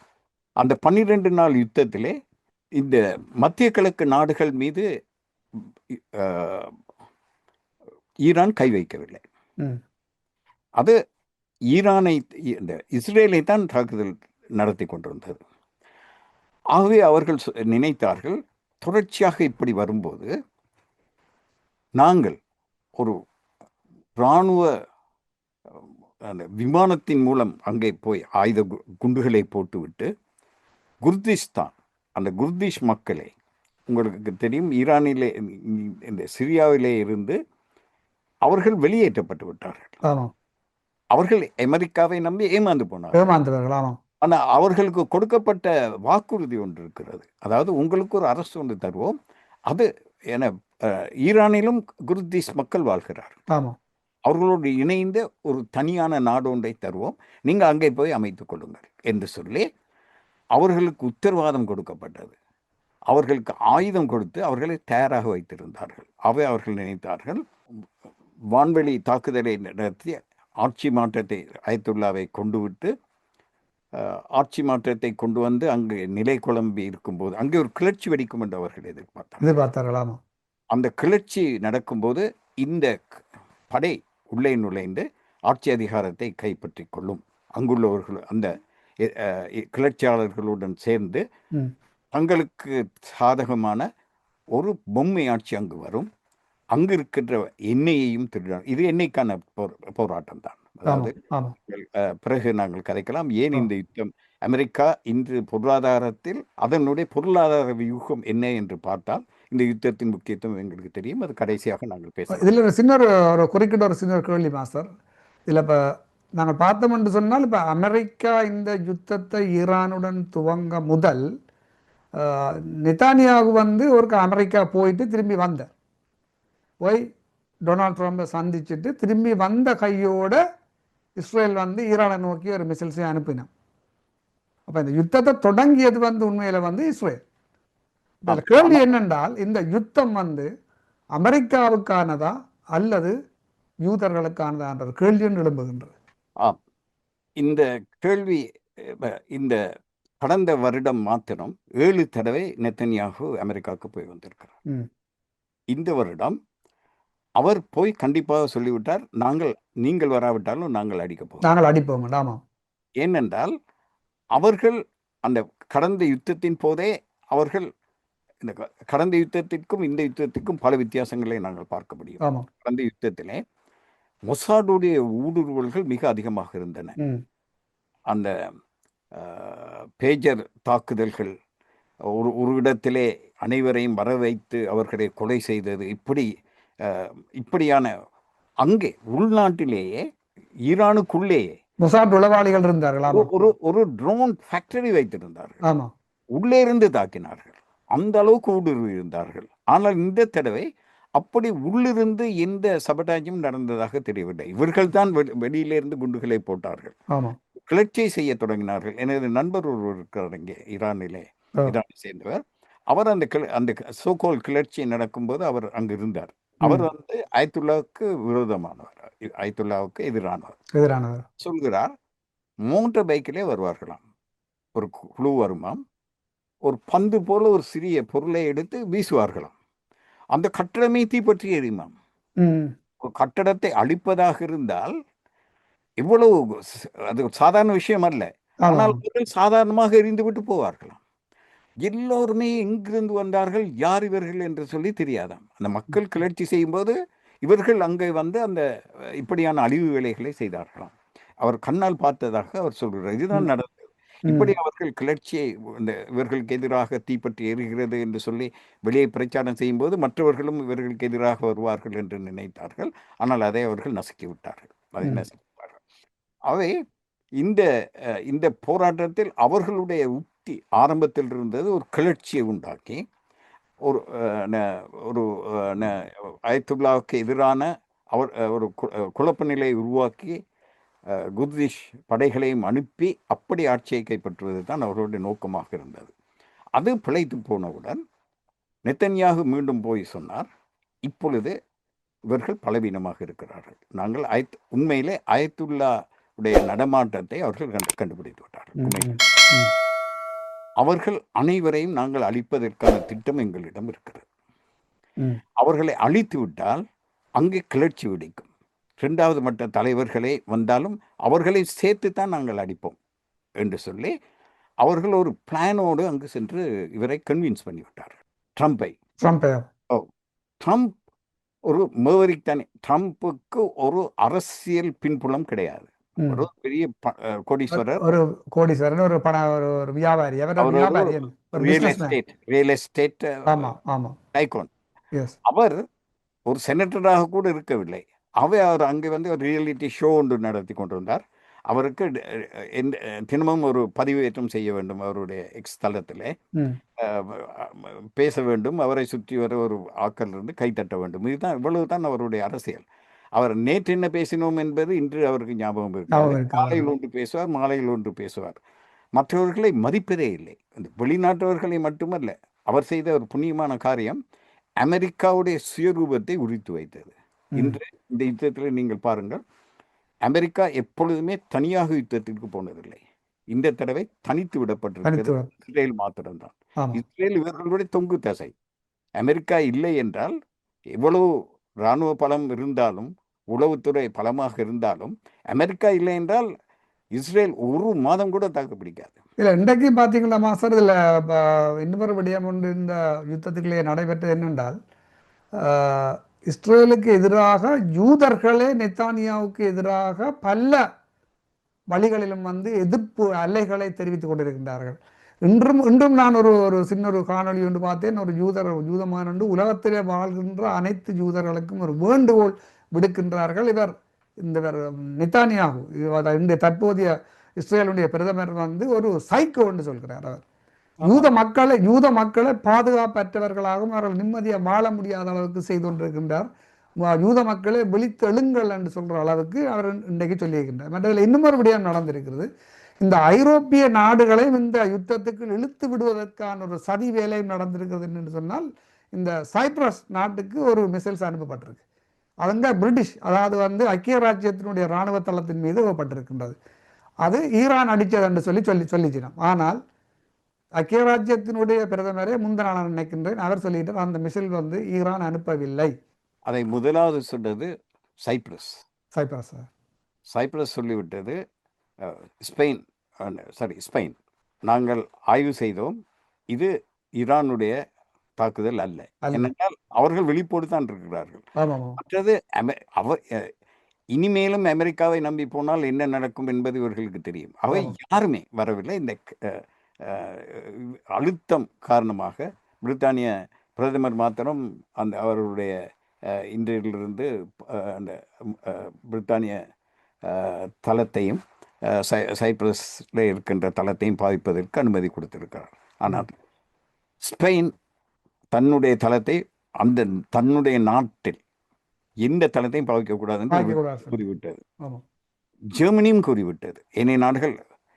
அந்த 12 நாள் யுத்தத்திலே இந்த மத்திய கிழக்கு நாடுகள் மீது ஈரான் கை வைக்கவில்லை. அது இஸ்ரேலை தான் தாக்குதல் நடத்தி கொண்டிருந்தது. ஆகவே அவர்கள் நினைத்தார்கள், தொடர்ச்சியாக இப்படி வரும்போது நாங்கள் ஒரு இராணுவ அந்த விமானத்தின் மூலம் அங்கே போய் ஆயுத குண்டுகளை போட்டுவிட்டு குர்திஸ்தான், அந்த குர்திஷ் மக்களை, உங்களுக்கு தெரியும் ஈரானிலே இந்த சிரியாவிலே இருந்து அவர்கள் வெளியேற்றப்பட்டு விட்டார்கள். அவர்கள் அமெரிக்காவை நம்பி ஏமாந்து போனார்கள். ஆனால் அவர்களுக்கு கொடுக்கப்பட்ட வாக்குறுதி ஒன்று இருக்கிறது. அதாவது உங்களுக்கு ஒரு அரசு ஒன்று தருவோம், அது என ஈரானிலும் குர்திஷ் மக்கள் வாழ்கிறார்கள், அவர்களோடு இணைந்து ஒரு தனியான நாடு ஒன்றை தருவோம், நீங்கள் அங்கே போய் அமைத்துக் கொள்ளுங்கள் என்று சொல்லி அவர்களுக்கு உத்தரவாதம் கொடுக்கப்பட்டது. அவர்களுக்கு ஆயுதம் கொடுத்து அவர்களை தயாராக வைத்திருந்தார்கள். அவர்கள் நினைத்தார்கள், வான்வெளி தாக்குதலை நடத்தி ஆட்சி மாற்றத்தை அயத்துல்லாவை கொண்டுவிட்டு ஆட்சி மாற்றத்தை கொண்டு வந்து அங்கு நிலை குழம்பி இருக்கும்போது அங்கே ஒரு கிளர்ச்சி வெடிக்கும் என்று அவர்கள் எதிர்பார்த்தார்களாமா. அந்த கிளர்ச்சி நடக்கும்போது இந்த படை உள்ளே நுழைந்து ஆட்சி அதிகாரத்தை கைப்பற்றி கொள்ளும். அங்குள்ளவர்கள் அந்த கிளர்ச்சியாளர்களுடன் சேர்ந்து தங்களுக்கு சாதகமான ஒரு பொம்மை ஆட்சி அங்கு வரும். அங்கு இருக்கின்ற எண்ணெயையும் திருடார். இது எண்ணெய்க்கான போராட்டம் தான். அதாவது பிறகு நாங்கள் கதைக்கலாம் ஏன் இந்த யுத்தம் அமெரிக்கா இன்று பொருளாதாரத்தில் அதனுடைய பொருளாதார வியூகம் என்ன என்று பார்த்தால் இந்த யுத்தத்தின் முக்கியத்துவம் எங்களுக்கு தெரியும். அது கடைசியாக நாங்கள் பேசலாம். இதில் ஒரு சின்ன ஒரு குறுக்கிட்ட ஒரு சின்ன கேள்வி மாஸ்டர். இதில் இப்போ நாங்கள் பார்த்தோம் என்று சொன்னால், இப்போ அமெரிக்கா இந்த யுத்தத்தை ஈரானுடன் துவங்க முதல் நெத்தானியாகு வந்து ஒரு அமெரிக்கா போயிட்டு திரும்பி வந்தார். போய் டொனால்ட் ட்ரம்பை சந்திச்சுட்டு திரும்பி வந்த கையோட இஸ்ரேல் வந்து ஈரானை நோக்கி ஒரு மிசைல்ஸை அனுப்பினான். அப்போ இந்த யுத்தத்தை தொடங்கியது வந்து உண்மையில் வந்து இஸ்ரேல். இந்த கேள்வி என்னென்றால், இந்த யுத்தம் வந்து அமெரிக்காவுக்கானதா அல்லது யூதர்களுக்கானதா என்ற கேள்வி ஒன்று எழும்புகின்றது. இந்த கேள்வி இந்த கடந்த வருடம் மாத்திரம் 7 தடவை நெத்தன்யாகு அமெரிக்காவுக்கு போய் வந்திருக்கிறார். இந்த வருடம் அவர் போய் கண்டிப்பாக சொல்லிவிட்டார், நீங்கள் வராவிட்டாலும் நாங்கள் அடிப்போம். ஆமாம். ஏனென்றால் அவர்கள் அந்த கடந்த யுத்தத்தின் போதே அவர்கள் இந்த கடந்த யுத்தத்திற்கும் இந்த யுத்தத்திற்கும் பல வித்தியாசங்களை நாங்கள் பார்க்க முடியும். கடந்த யுத்தத்திலே மொசாடுடைய ஊடுருவல்கள் மிக அதிகமாக இருந்தன. அந்த பேஜர் தாக்குதல்கள், ஒரு இடத்திலே அனைவரையும் வர வைத்து அவர்களை கொலை செய்தது, இப்படியான அங்கே உள்நாட்டிலேயே ஈரானுக்குள்ளேயே மொசாட் உளவாளிகள் இருந்தார்கள். ஒரு ட்ரோன் ஃபேக்டரி வைத்திருந்தார்கள். உள்ளே இருந்து தாக்கினார்கள். அந்த அளவுக்கு ஊடுருவி இருந்தார்கள். ஆனால் இந்த தடவை அப்படி உள்ளிருந்து எந்த சபட்டாஜும் நடந்ததாக தெரியவில்லை. இவர்கள் தான் வெளியிலிருந்து குண்டுகளை போட்டார்கள், கிளர்ச்சியை செய்ய தொடங்கினார்கள். எனது நண்பர் ஒருவர் இருக்கிறார் இங்கே ஈரானை சேர்ந்தவர். அவர் அந்த சோகோல் கிளர்ச்சி நடக்கும்போது அவர் அங்கு இருந்தார். அவர் வந்து அயத்துல்லாவுக்கு விரோதமானவர், அயத்துல்லாவுக்கு எதிரானவர். சொல்கிறார், மோட்டார் பைக்கிலே வருவார்களாம், ஒரு குழு வருமாம், ஒரு பந்து போல ஒரு சிறிய பொருளை எடுத்து வீசுவார்களாம். அந்த கட்டடமே தீப்பற்றி எரியுமாம். ஒரு கட்டடத்தை அழிப்பதாக இருந்தால் இவ்வளவு அது சாதாரண விஷயம் அல்ல. ஆனால் அவர்கள் சாதாரணமாக எரிந்து விட்டு போவார்களாம். எல்லோருமே எங்கிருந்து வந்தார்கள், யார் இவர்கள் என்று சொல்லி தெரியாதாம். அந்த மக்கள் கிளர்ச்சி செய்யும்போது இவர்கள் அங்கே வந்து அந்த இப்படியான அழிவு வேலைகளை செய்தார்களாம். அவர் கண்ணால் பார்த்ததாக அவர் சொல்கிறார். இதுதான் நடந்தது. இப்படி அவர்கள் கிளர்ச்சியை இவர்களுக்கு எதிராக தீப்பற்றி எரிகிறது என்று சொல்லி வெளியே பிரச்சாரம் செய்யும்போது மற்றவர்களும் இவர்களுக்கு எதிராக வருவார்கள் என்று நினைத்தார்கள். ஆனால் அதை அவர்கள் நசுக்கி விட்டார்கள். அவை இந்த போராட்டத்தில் அவர்களுடைய உத்தி ஆரம்பத்தில் இருந்தது ஒரு கிளர்ச்சியை உண்டாக்கி ஒரு அயத்துல்லாவுக்கு எதிரான ஒரு குழப்ப நிலையை உருவாக்கி குர்திஷ் படைகளையும் அனுப்பி அப்படி ஆட்சியை கைப்பற்றுவது தான் அவர்களுடைய நோக்கமாக இருந்தது. அது பிழைத்து போனவுடன் நெத்தன்யாகு மீண்டும் போய் சொன்னார், இப்பொழுது இவர்கள் பலவீனமாக இருக்கிறார்கள். நாங்கள் உண்மையிலே அயத்துல்லா உடைய நடமாட்டத்தை அவர்கள் கண்டுபிடித்து விட்டார்கள். அவர்கள் அனைவரையும் நாங்கள் அழிப்பதற்கான திட்டம் எங்களிடம் இருக்கிறது. அவர்களை அழித்து விட்டால் அங்கே கிளர்ச்சி வெடிக்கும். 2வது மட்ட தலைவர்களே வந்தாலும் அவர்களை சேர்த்து தான் நாங்கள் அடிப்போம் என்று சொல்லி அவர்கள் ஒரு பிளானோடு அங்கு சென்று இவரை கன்வின்ஸ் பண்ணிவிட்டார்கள், ட்ரம்பை. ட்ரம்ப் ஒரு மேவரிக் தானே. ட்ரம்புக்கு ஒரு அரசியல் பின்புலம் கிடையாது. ஒரு பெரிய கோடீஸ்வரர், ஒரு வியாபாரி, ரியல் எஸ்டேட் டைகோன். அவர் ஒரு செனட்டராக கூட இருக்கவில்லை. அவர் அங்கே வந்து ஒரு ரியாலிட்டி ஷோ ஒன்று நடத்தி கொண்டிருந்தார். அவருக்கு தினமும் ஒரு பதிவேற்றம் செய்ய வேண்டும், அவருடைய எக்ஸ் தளத்தில் பேச வேண்டும், அவரை சுற்றி வர ஒரு ஆக்கள் இருந்து கைத்தட்ட வேண்டும். இதுதான், இவ்வளவுதான் அவருடைய அரசியல். அவர் நேற்று என்ன பேசினோம் என்பது இன்று அவருக்கு ஞாபகம் இருக்காது. காலையில் ஒன்று பேசுவார், மாலையில் ஒன்று பேசுவார். மற்றவர்களை மதிப்பதே இல்லை. இந்த வெளிநாட்டவர்களை மட்டுமல்ல, அவர் செய்த ஒரு புண்ணியமான காரியம் அமெரிக்காவுடைய சுயரூபத்தை உரித்து வைத்தது. இன்று இந்த யுத்தத்தில் நீங்கள் பாருங்கள், அமெரிக்கா எப்பொழுதுமே தனியாக யுத்தத்திற்கு போனதில்லை. இந்த தடவை தனித்து விடப்பட்டிருக்கிறது இஸ்ரேல் மாத்திரம்தான். இஸ்ரேல் இவர்களுடைய தொங்கு தசை. அமெரிக்கா இல்லை என்றால், எவ்வளவு இராணுவ பலம் இருந்தாலும், உளவுத்துறை பலமாக இருந்தாலும், அமெரிக்கா இல்லை என்றால் இஸ்ரேல் ஒரு மாதம் கூட தாக்கு பிடிக்காது. இல்லை, இன்றைக்கு பார்த்தீங்களா மாஸ்டர், இதில் இன்னொரு விடயம் ஒன்று இந்த யுத்தத்துக்குள்ளே நடைபெற்றது என்னென்றால், இஸ்ரேலுக்கு எதிராக யூதர்களே நெத்தானியாவுக்கு எதிராக பல வழிகளிலும் வந்து எதிர்ப்பு அலைகளை தெரிவித்துக் கொண்டிருக்கின்றார்கள். இன்றும் நான் ஒரு சின்ன ஒரு காணொளி ஒன்று பார்த்தேன். ஒரு யூதமான உலகத்திலே வாழ்கின்ற அனைத்து யூதர்களுக்கும் ஒரு வேண்டுகோள் விடுக்கின்றார்கள். இந்த நித்தானியாகு இந்த தற்போதைய இஸ்ரேலுடைய பிரதமர் வந்து ஒரு சைக்கோ என்று சொல்கிறார். அவர் யூத மக்களை பாதுகாப்பற்றவர்களாகவும் அவர்கள் நிம்மதியாக வாழ முடியாத அளவுக்கு செய்து கொண்டிருக்கின்றார். யூத மக்களை விழித்தெழுங்கள் என்று சொல்ற அளவுக்கு அவர் இன்றைக்கு சொல்லியிருக்கின்றார். மற்றதில் இன்னும் ஒரு விடயம் நடந்திருக்கிறது. இந்த ஐரோப்பிய நாடுகளையும் இந்த யுத்தத்துக்கு இழுத்து விடுவதற்கான ஒரு சதி வேலையும் நடந்திருக்கிறது என்று சொன்னால், இந்த சைப்ரஸ் நாட்டுக்கு ஒரு மிசைல்ஸ் அனுப்பப்பட்டிருக்கு. அவங்க பிரிட்டிஷ், அதாவது வந்து ஐக்கிய ராஜ்யத்தினுடைய இராணுவ தளத்தின் மீது ஏவப்பட்டிருக்கின்றது. அது ஈரான் அடித்தது என்று சொல்லிச்சினோம். ஆனால் ஐக்கிய ராஜ்யத்தினுடைய பிரதமரே முந்தின நாள் நினைக்கின்றேன், அவர் சொல்லிட்டார் அந்த மிசைல் வந்து ஈரான் அனுப்பவில்லை. அதை முதலாவது சொன்னது சைப்ரஸ். சைப்ரஸ் சொல்லிவிட்டது. ஸ்பெயின் நாங்கள் ஆய்வு செய்தோம், இது ஈரானுடைய தாக்குதல் அல்ல. என்னென்றால் அவர்கள் விழிப்போடு தான் இருக்கிறார்கள். மற்றது இனிமேலும் அமெரிக்காவை நம்பி போனால் என்ன நடக்கும் என்பது இவர்களுக்கு தெரியும். அவை யாருமே வரவில்லை. இந்த அழுத்தம் காரணமாக பிரித்தானிய பிரதமர் மாத்திரம் அவர்களுடைய இன்றையிலிருந்து அந்த பிரித்தானிய தளத்தையும் சைப்ரஸில் இருக்கின்ற தளத்தையும் பாதிப்பதற்கு அனுமதி கொடுத்திருக்கிறார். ஆனால் ஸ்பெயின் தன்னுடைய தளத்தை தன்னுடைய நாட்டில் எந்த தளத்தையும் பாவிக்கக்கூடாது என்று கூறிவிட்டது. ஜெர்மனியும் கூறிவிட்டது. ஏனைய நாடுகள்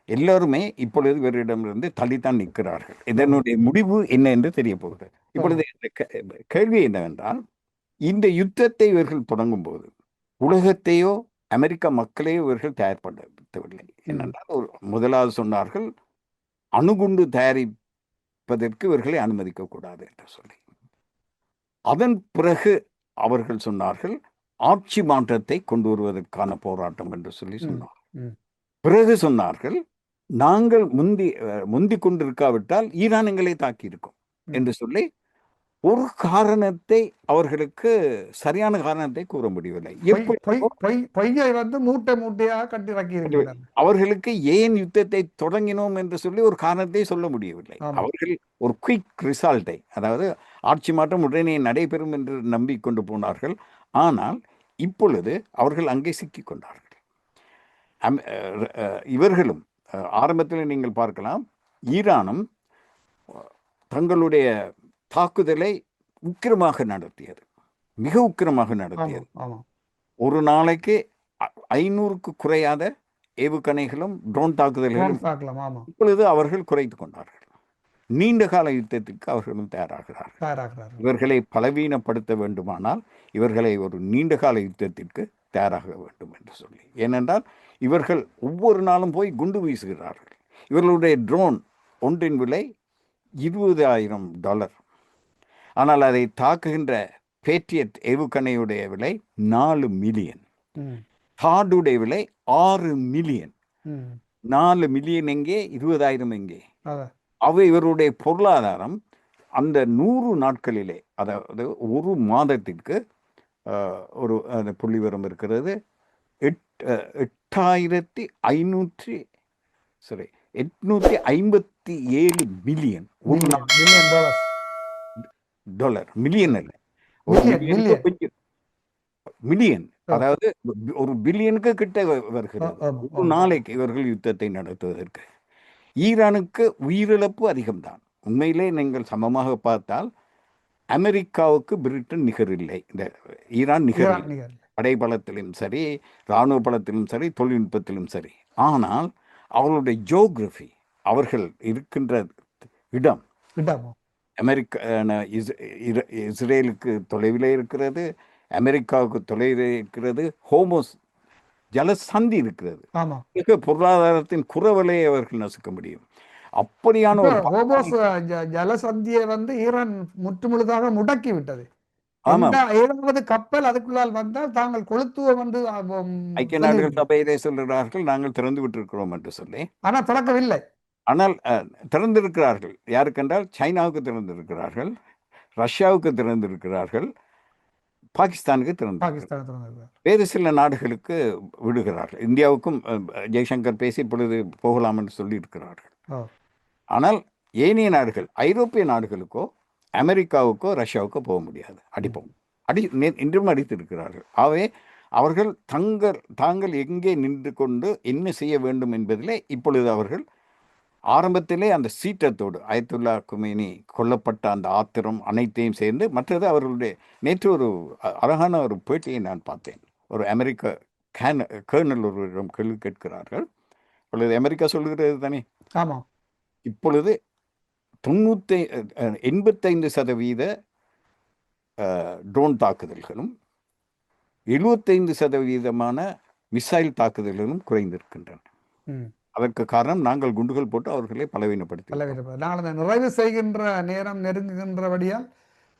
எல்லோருமே இப்பொழுது இவரிடமிருந்து தள்ளித்தான் நிற்கிறார்கள். இதனுடைய முடிவு என்ன என்று தெரிய போகிறது. இப்பொழுது கேள்வி என்னவென்றால், இந்த யுத்தத்தை இவர்கள் தொடங்கும் போது உலகத்தையோ அமெரிக்க மக்களையோ இவர்கள் தயார்படுத்தவில்லை. என்னென்றால் முதலாவது சொன்னார்கள் அணுகுண்டு தயாரிப்பதற்கு இவர்களை அனுமதிக்க கூடாது என்று சொல்லி. அதன் பிறகு அவர்கள் சொன்னார்கள் ஆட்சி மாற்றத்தை கொண்டு வருவதற்கான போராட்டம் என்று சொல்லி சொன்னார்கள். பிறகு சொன்னார்கள் நாங்கள் முந்தி கொண்டிருக்காவிட்டால் ஈரான் எங்களை தாக்கி இருக்கும் என்று சொல்லி ஒரு காரணத்தை, அவர்களுக்கு சரியான காரணத்தை கூற முடியவில்லை. அவர்களுக்கு ஏன் யுத்தத்தை தொடங்கினோம் என்று சொல்லி ஒரு காரணத்தை சொல்ல முடியவில்லை. அவர்கள் ஒரு குயிக் ரிசல்ட்டை, அதாவது ஆட்சி மாற்றம் உடனே நடைபெறும் என்று நம்பிக்கொண்டு போனார்கள். ஆனால் இப்பொழுது அவர்கள் அங்கே சிக்கிக் கொண்டார்கள். இவர்களும் ஆரம்பத்தில் நீங்கள் பார்க்கலாம், ஈரானும் தங்களுடைய தாக்குதலை உக்கிரமாக நடத்தியது, மிக உக்கிரமாக நடத்தியது. ஒரு நாளைக்கு 500க்கு குறையாத ஏவுகணைகளும் ட்ரோன் தாக்குதல்களும் இப்பொழுது அவர்கள் குறைத்து கொண்டார்கள். நீண்ட கால யுத்தத்திற்கு அவர்களும் தயாராகிறார்கள். இவர்களை பலவீனப்படுத்த வேண்டுமானால் இவர்களை ஒரு நீண்ட கால யுத்தத்திற்கு தயாராக வேண்டும் என்று சொல்லி. ஏனென்றால் இவர்கள் ஒவ்வொரு நாளும் போய் குண்டு வீசுகிறார்கள். இவர்களுடைய ட்ரோன் ஒன்றின் விலை $20,000. ஆனால் அதை தாக்குகின்ற பேட்ரியட் ஏவுகணையுடைய விலை 4 மில்லியன். தாடுடைய விலை 6 மில்லியன். 4 மில்லியன் எங்கே, 20,000 எங்கே? அவை இவருடைய பொருளாதாரம் அந்த 100 நாட்களிலே, அதாவது ஒரு மாதத்திற்கு ஒரு அந்த புள்ளிவரம் இருக்கிறது, 857 மில்லியன். டாலர், மில்லியன் அல்ல, மில்லியன். அதாவது ஒரு பில்லியனுக்கு கிட்ட வருகிறது ஒரு நாளைக்கு இவர்கள் யுத்தத்தை நடத்துவதற்கு. ஈரானுக்கு உயிரிழப்பு அதிகம்தான். உண்மையிலே நீங்கள் சமமாக பார்த்தால் அமெரிக்காவுக்கு பிரிட்டன் நிகரில்லை, இந்த ஈரான் நிகரில்லை. படைபலத்திலும் சரி, இராணுவ பலத்திலும் சரி, தொழில்நுட்பத்திலும் சரி. ஆனால் அவர்களுடைய ஜியோகிராஃபி, அவர்கள் இருக்கின்ற இடம், இஸ்ரேலுக்கு தொலைவிலே இருக்கிறது, அமெரிக்காவுக்கு தொலைவிலே இருக்கிறது, ஹோமோஸ் ஜலசந்தி இருக்கிறது. பொருளாதாரத்தின் குறவலை அவர்கள் நசுக்க முடியும். அப்படியான ஒரு ஜலசந்தியை வந்து ஈரான் முற்றுமுழுதாக முடக்கி விட்டது. ஏழாவது கப்பல் அதுக்குள்ளால் வந்தால் தாங்கள் கொளுத்துவோம் என்று ஐக்கிய நாடுகள் சபையிலே சொல்கிறார்கள், நாங்கள் திறந்து விட்டிருக்கிறோம் என்று சொல்லி. ஆனால் திறக்கவில்லை. ஆனால் திறந்திருக்கிறார்கள். யாருக்கென்றால் சைனாவுக்கு திறந்திருக்கிறார்கள், ரஷ்யாவுக்கு திறந்திருக்கிறார்கள், பாகிஸ்தானுக்கு திறந்திருக்கிறது. பாகிஸ்தான் திறந்திருக்கிறார். வேறு சில நாடுகளுக்கு விடுகிறார்கள். இந்தியாவுக்கும் ஜெய்சங்கர் பேசி இப்பொழுது போகலாம் என்று சொல்லியிருக்கிறார்கள். ஓ ஆனால் ஏனைய நாடுகள், ஐரோப்பிய நாடுகளுக்கோ அமெரிக்காவுக்கோ ரஷ்யாவுக்கோ போக முடியாது. அடிப்போம். இன்றும் அடித்திருக்கிறார்கள். ஆகவே அவர்கள் தாங்கள் எங்கே நின்று கொண்டு என்ன செய்ய வேண்டும் என்பதிலே இப்பொழுது அவர்கள் ஆரம்பத்திலே அந்த சீற்றத்தோடு அயத்துல்லா குமேனி கொல்லப்பட்ட அந்த ஆத்திரம் அனைத்தையும் சேர்ந்து, மற்றது அவர்களுடைய நேற்று ஒரு அழகான ஒரு பேட்டியை நான் பார்த்தேன். ஒரு அமெரிக்க கேர்னல் ஒருவரிடம் கேள்வி கேட்கிறார்கள். இப்பொழுது அமெரிக்கா சொல்லுகிறது தானே, ஆமாம், இப்பொழுது 85% ட்ரோன் தாக்குதல்களும் 75% மிசைல் தாக்குதல்களும் குறைந்திருக்கின்றன. ம் அதற்கு காரணம் நாங்கள் குண்டுகள் போட்டு அவர்களை பலவீனப்படுத்தி பலவித நாங்கள் அதை நிறைவு செய்கின்ற நேரம் நெருங்குகின்றபடியால்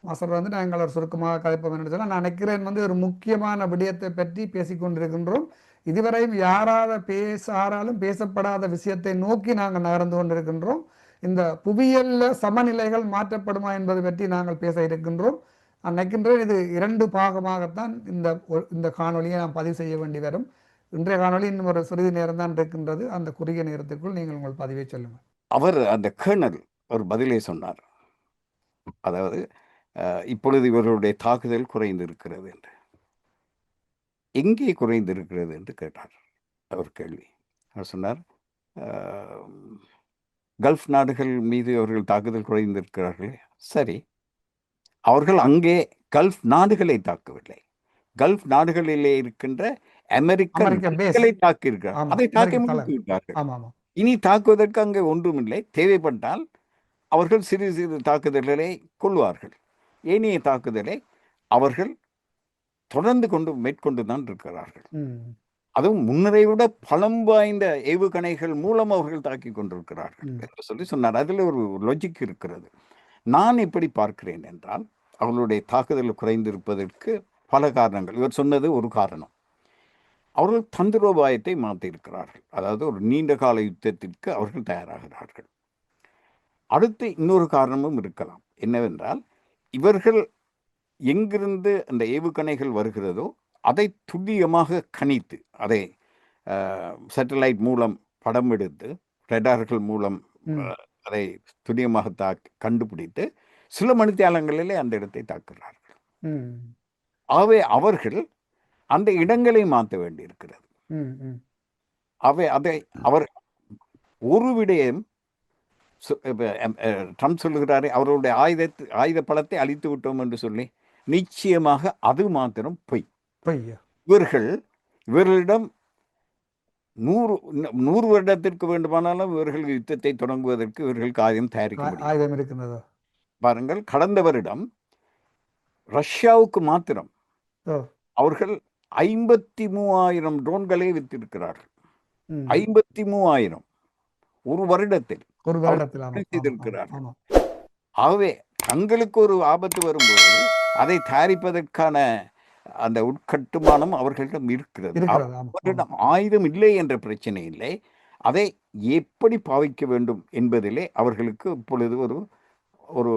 மாஸ்டர் வந்து நாங்கள் ஒரு சுருக்கமாக கதைப்போம் என்று சொன்னால், நான் நினைக்கிறேன் வந்து ஒரு முக்கியமான விடயத்தை பற்றி பேசிக்கொண்டிருக்கின்றோம். இதுவரையும் யாராலும் பேசப்படாத விஷயத்தை நோக்கி நாங்கள் நகர்ந்து கொண்டிருக்கின்றோம். இந்த புவியியல்ல சமநிலைகள் மாற்றப்படுமா என்பது பற்றி நாங்கள் பேச இருக்கின்றோம். நான் நினைக்கின்றேன் இது 2 பாகமாகத்தான் இந்த காணொலியை நாம் பதிவு செய்ய வேண்டி வரும். இன்றைய காணொலி இன்னும் ஒரு சிறிது நேரம் தான் இருக்கின்றது. அந்த குறுகிய நேரத்திற்குள் நீங்கள் உங்கள் பதிவை சொல்லுங்கள். அவர் அந்த கேர்னல் ஒரு பதிலை சொன்னார். அதாவது இப்பொழுது இவர்களுடைய தாக்குதல் குறைந்திருக்கிறது என்று. எங்கே குறைந்திருக்கிறது என்று கேட்டார் அவர் கேள்வி. அவர் சொன்னார், கல்ஃப் நாடுகள் மீது அவர்கள் தாக்குதல் குறைந்திருக்கிறார்களே. சரி, அவர்கள் அங்கே கல்ஃப் நாடுகளை தாக்கவில்லை. கல்ஃப் நாடுகளிலே இருக்கின்ற அமெரிக்கர்களை தாக்கியிருக்கிறார். அதை தாக்கி முடித்து விட்டார்கள். இனி தாக்குவதற்கு அங்கே ஒன்றுமில்லை. தேவைப்பட்டால் அவர்கள் சிறு சிறு தாக்குதல்களை கொள்வார்கள். ஏனைய தாக்குதலை அவர்கள் தொடர்ந்து மேற்கொண்டு தான் இருக்கிறார்கள். அதுவும் முன்னரை விட பலம் வாய்ந்த ஏவுகணைகள் மூலம் அவர்கள் தாக்கி கொண்டிருக்கிறார்கள் என்று சொல்லி சொன்னார். அதில் ஒரு லாஜிக் இருக்கிறது. நான் எப்படி பார்க்கிறேன் என்றால், அவர்களுடைய தாக்குதல் குறைந்திருப்பதற்கு பல காரணங்கள். இவர் சொன்னது ஒரு காரணம். அவர்கள் தந்திரோபாயத்தை மாற்றியிருக்கிறார்கள். அதாவது ஒரு நீண்ட கால யுத்தத்திற்கு அவர்கள் தயாராகிறார்கள். அடுத்து இன்னொரு காரணமும் இருக்கலாம். என்னவென்றால், இவர்கள் எங்கிருந்து அந்த ஏவுகணைகள் வருகிறதோ அதை துல்லியமாக கணித்து, அதை சேட்டலைட் மூலம் படம் எடுத்து, ரேடார்கள் மூலம் அதை துல்லியமாக கண்டுபிடித்து சில மணித்தியாலங்களிலே அந்த இடத்தை தாக்குகிறார்கள். ஆகவே அவர்கள் அந்த இடங்களை மாற்ற வேண்டியிருக்கிறது. அவர் ஒரு விடயம் ட்ரம்ப் சொல்லுகிறாரே, அவருடைய ஆயுத பலத்தை அழித்து விட்டோம் என்று சொல்லி, நிச்சயமாக அது மாத்திரம் பொய். இவர்களிடம் 100 வருடத்திற்கு வேண்டுமானாலும் இவர்கள் யுத்தத்தை தொடங்குவதற்கு இவர்களுக்கு ஆயுதம் தயாரிக்க முடியும். பாருங்கள், கடந்த வருடம் ரஷ்யாவுக்கு மாத்திரம் அவர்கள் 53,000 ட்ரோன்களை வித்திருக்கிறார்கள். 53,000 ஒரு வருடத்தில் செய்திருக்கிறார்கள். ஆகவே தங்களுக்கு ஒரு ஆபத்து வரும்போது அதை தயாரிப்பதற்கான அந்த உட்கட்டுமானம் அவர்களிடம் இருக்கிறது. அவர்களிடம் ஆயுதம் இல்லை என்ற பிரச்சனை இல்லை. அதை எப்படி பாவிக்க வேண்டும் என்பதிலே அவர்களுக்கு இப்பொழுது ஒரு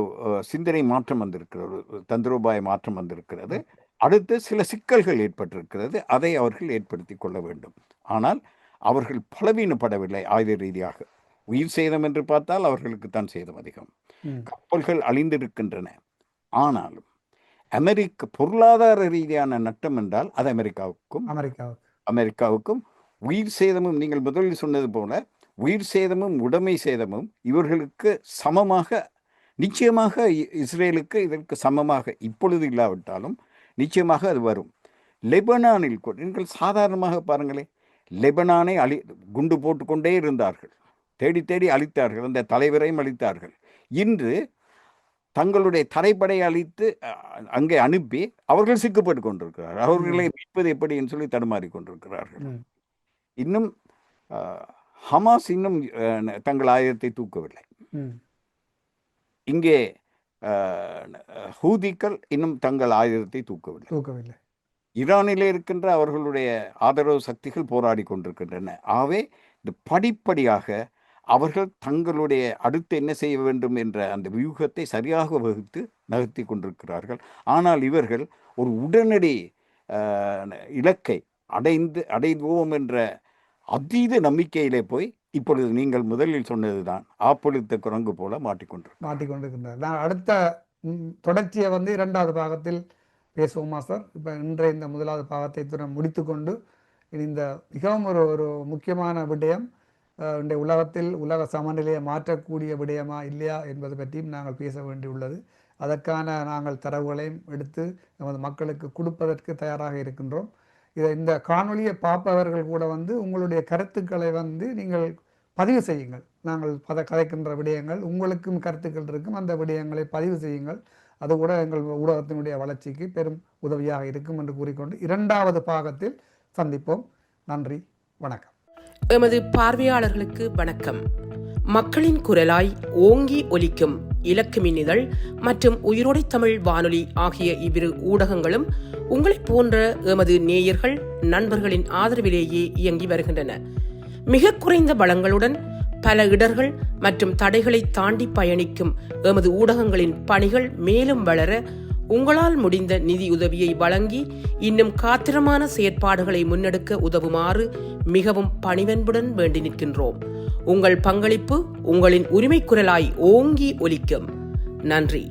சிந்தனை மாற்றம் வந்திருக்கிறது, ஒரு தந்திரோபாய மாற்றம் வந்திருக்கிறது. அடுத்து சில சிக்கல்கள் ஏற்பட்டிருக்கிறது. அதை அவர்கள் ஏற்படுத்தி கொள்ள வேண்டும். ஆனால் அவர்கள் பலவீனப்படவில்லை ஆயுத ரீதியாக. உயிர் சேதம் என்று பார்த்தால் அவர்களுக்கு தான் சேதம் அதிகம். கப்பல்கள் அழிந்திருக்கின்றன. ஆனாலும் அமெரிக்க பொருளாதார ரீதியான நட்டம் என்றால் அது அமெரிக்காவுக்கும் உயிர் சேதமும், நீங்கள் முதலில் சொன்னது போல உயிர் சேதமும் உடைமை சேதமும் இவர்களுக்கு சமமாக, நிச்சயமாக இஸ்ரேலுக்கு இதற்கு சமமாக இப்பொழுது இல்லாவிட்டாலும் நிச்சயமாக அது வரும். லெபனானில் கூட நீங்கள் சாதாரணமாக பாருங்களேன், லெபனானை குண்டு போட்டுக்கொண்டே இருந்தார்கள், தேடி தேடி அழித்தார்கள், அந்த தலைவரையும் அழித்தார்கள். இன்று தங்களுடைய தரைப்படை அழித்து அங்கே அனுப்பி அவர்கள் சிக்கப்பட்டு கொண்டிருக்கிறார்கள். அவர்களை மீட்பது எப்படி என்று சொல்லி தடுமாறி கொண்டிருக்கிறார்கள். இன்னும் ஹமாஸ் இன்னும் தங்கள் ஆயுதத்தை தூக்கவில்லை. இங்கே ஹூதிக்கள் இன்னும் தங்கள் ஆயுதத்தை தூக்கவில்லை. ஈரானிலே இருக்கின்ற அவர்களுடைய ஆதரவு சக்திகள் போராடி கொண்டிருக்கின்றன. ஆகவே இந்த படிப்படியாக அவர்கள் தங்களுடைய அடுத்து என்ன செய்ய வேண்டும் என்ற அந்த வியூகத்தை சரியாக வகுத்து நகர்த்தி கொண்டிருக்கிறார்கள். ஆனால் இவர்கள் ஒரு உடனடி இலக்கை அடைவோம் என்ற அதீத நம்பிக்கையிலே போய் இப்பொழுது நீங்கள் முதலில் சொன்னதுதான் ஆப்பொழுத்த குரங்கு போல மாட்டிக்கொண்டிருக்கின்றார். நான் அடுத்த தொடர்ச்சியை வந்து 2வது பாகத்தில் பேசுவோமா சார்? இப்போ இன்றைய இந்த 1வது பாகத்தை முடித்துக்கொண்டு இந்த மிகவும் ஒரு முக்கியமான விடயம், இன்றைய உலகத்தில் உலக சமநிலையை மாற்றக்கூடிய விடயமா இல்லையா என்பது பற்றியும் நாங்கள் பேச வேண்டியுள்ளது. அதற்கான நாங்கள் தரவுகளையும் எடுத்து நமது மக்களுக்கு கொடுப்பதற்கு தயாராக இருக்கின்றோம். இந்த காணொலியை பார்ப்பவர்கள் கூட வந்து உங்களுடைய கருத்துக்களை வந்து நீங்கள் பதிவு செய்யுங்கள். நாங்கள் கதைக்கின்ற விடயங்கள் உங்களுக்கும் கருத்துக்கள் இருக்கும், அந்த விடயங்களை பதிவு செய்யுங்கள். அது கூட எங்கள் ஊடகத்தினுடைய வளர்ச்சிக்கு பெரும் உதவியாக இருக்கும் என்று கூறிக்கொண்டு 2வது பாகத்தில் சந்திப்போம். நன்றி, வணக்கம். எமது பார்வையாளர்களுக்கு வணக்கம். மக்களின் குரலாய் ஓங்கி ஒலிக்கும் இலக்கு மின்னிதழ் மற்றும் உயிரோடை தமிழ் வானொலி ஆகிய இவ்விரு ஊடகங்களும் உங்களைப் போன்ற எமது நேயர்கள் நண்பர்களின் ஆதரவிலேயே இயங்கி வருகின்றன. மிக குறைந்த வளங்களுடன் பல இடர்கள் மற்றும் தடைகளை தாண்டி பயணிக்கும் எமது ஊடகங்களின் பணிகள் மேலும் வளர உங்களால் முடிந்த நிதியுதவியை வழங்கி இன்னும் காத்திரமான செயற்பாடுகளை முன்னெடுக்க உதவுமாறு மிகவும் பணிவன்புடன் வேண்டி நிற்கின்றோம். உங்கள் பங்களிப்பு உங்களின் உரிமை குரலாய் ஓங்கி ஒலிக்கும். நன்றி.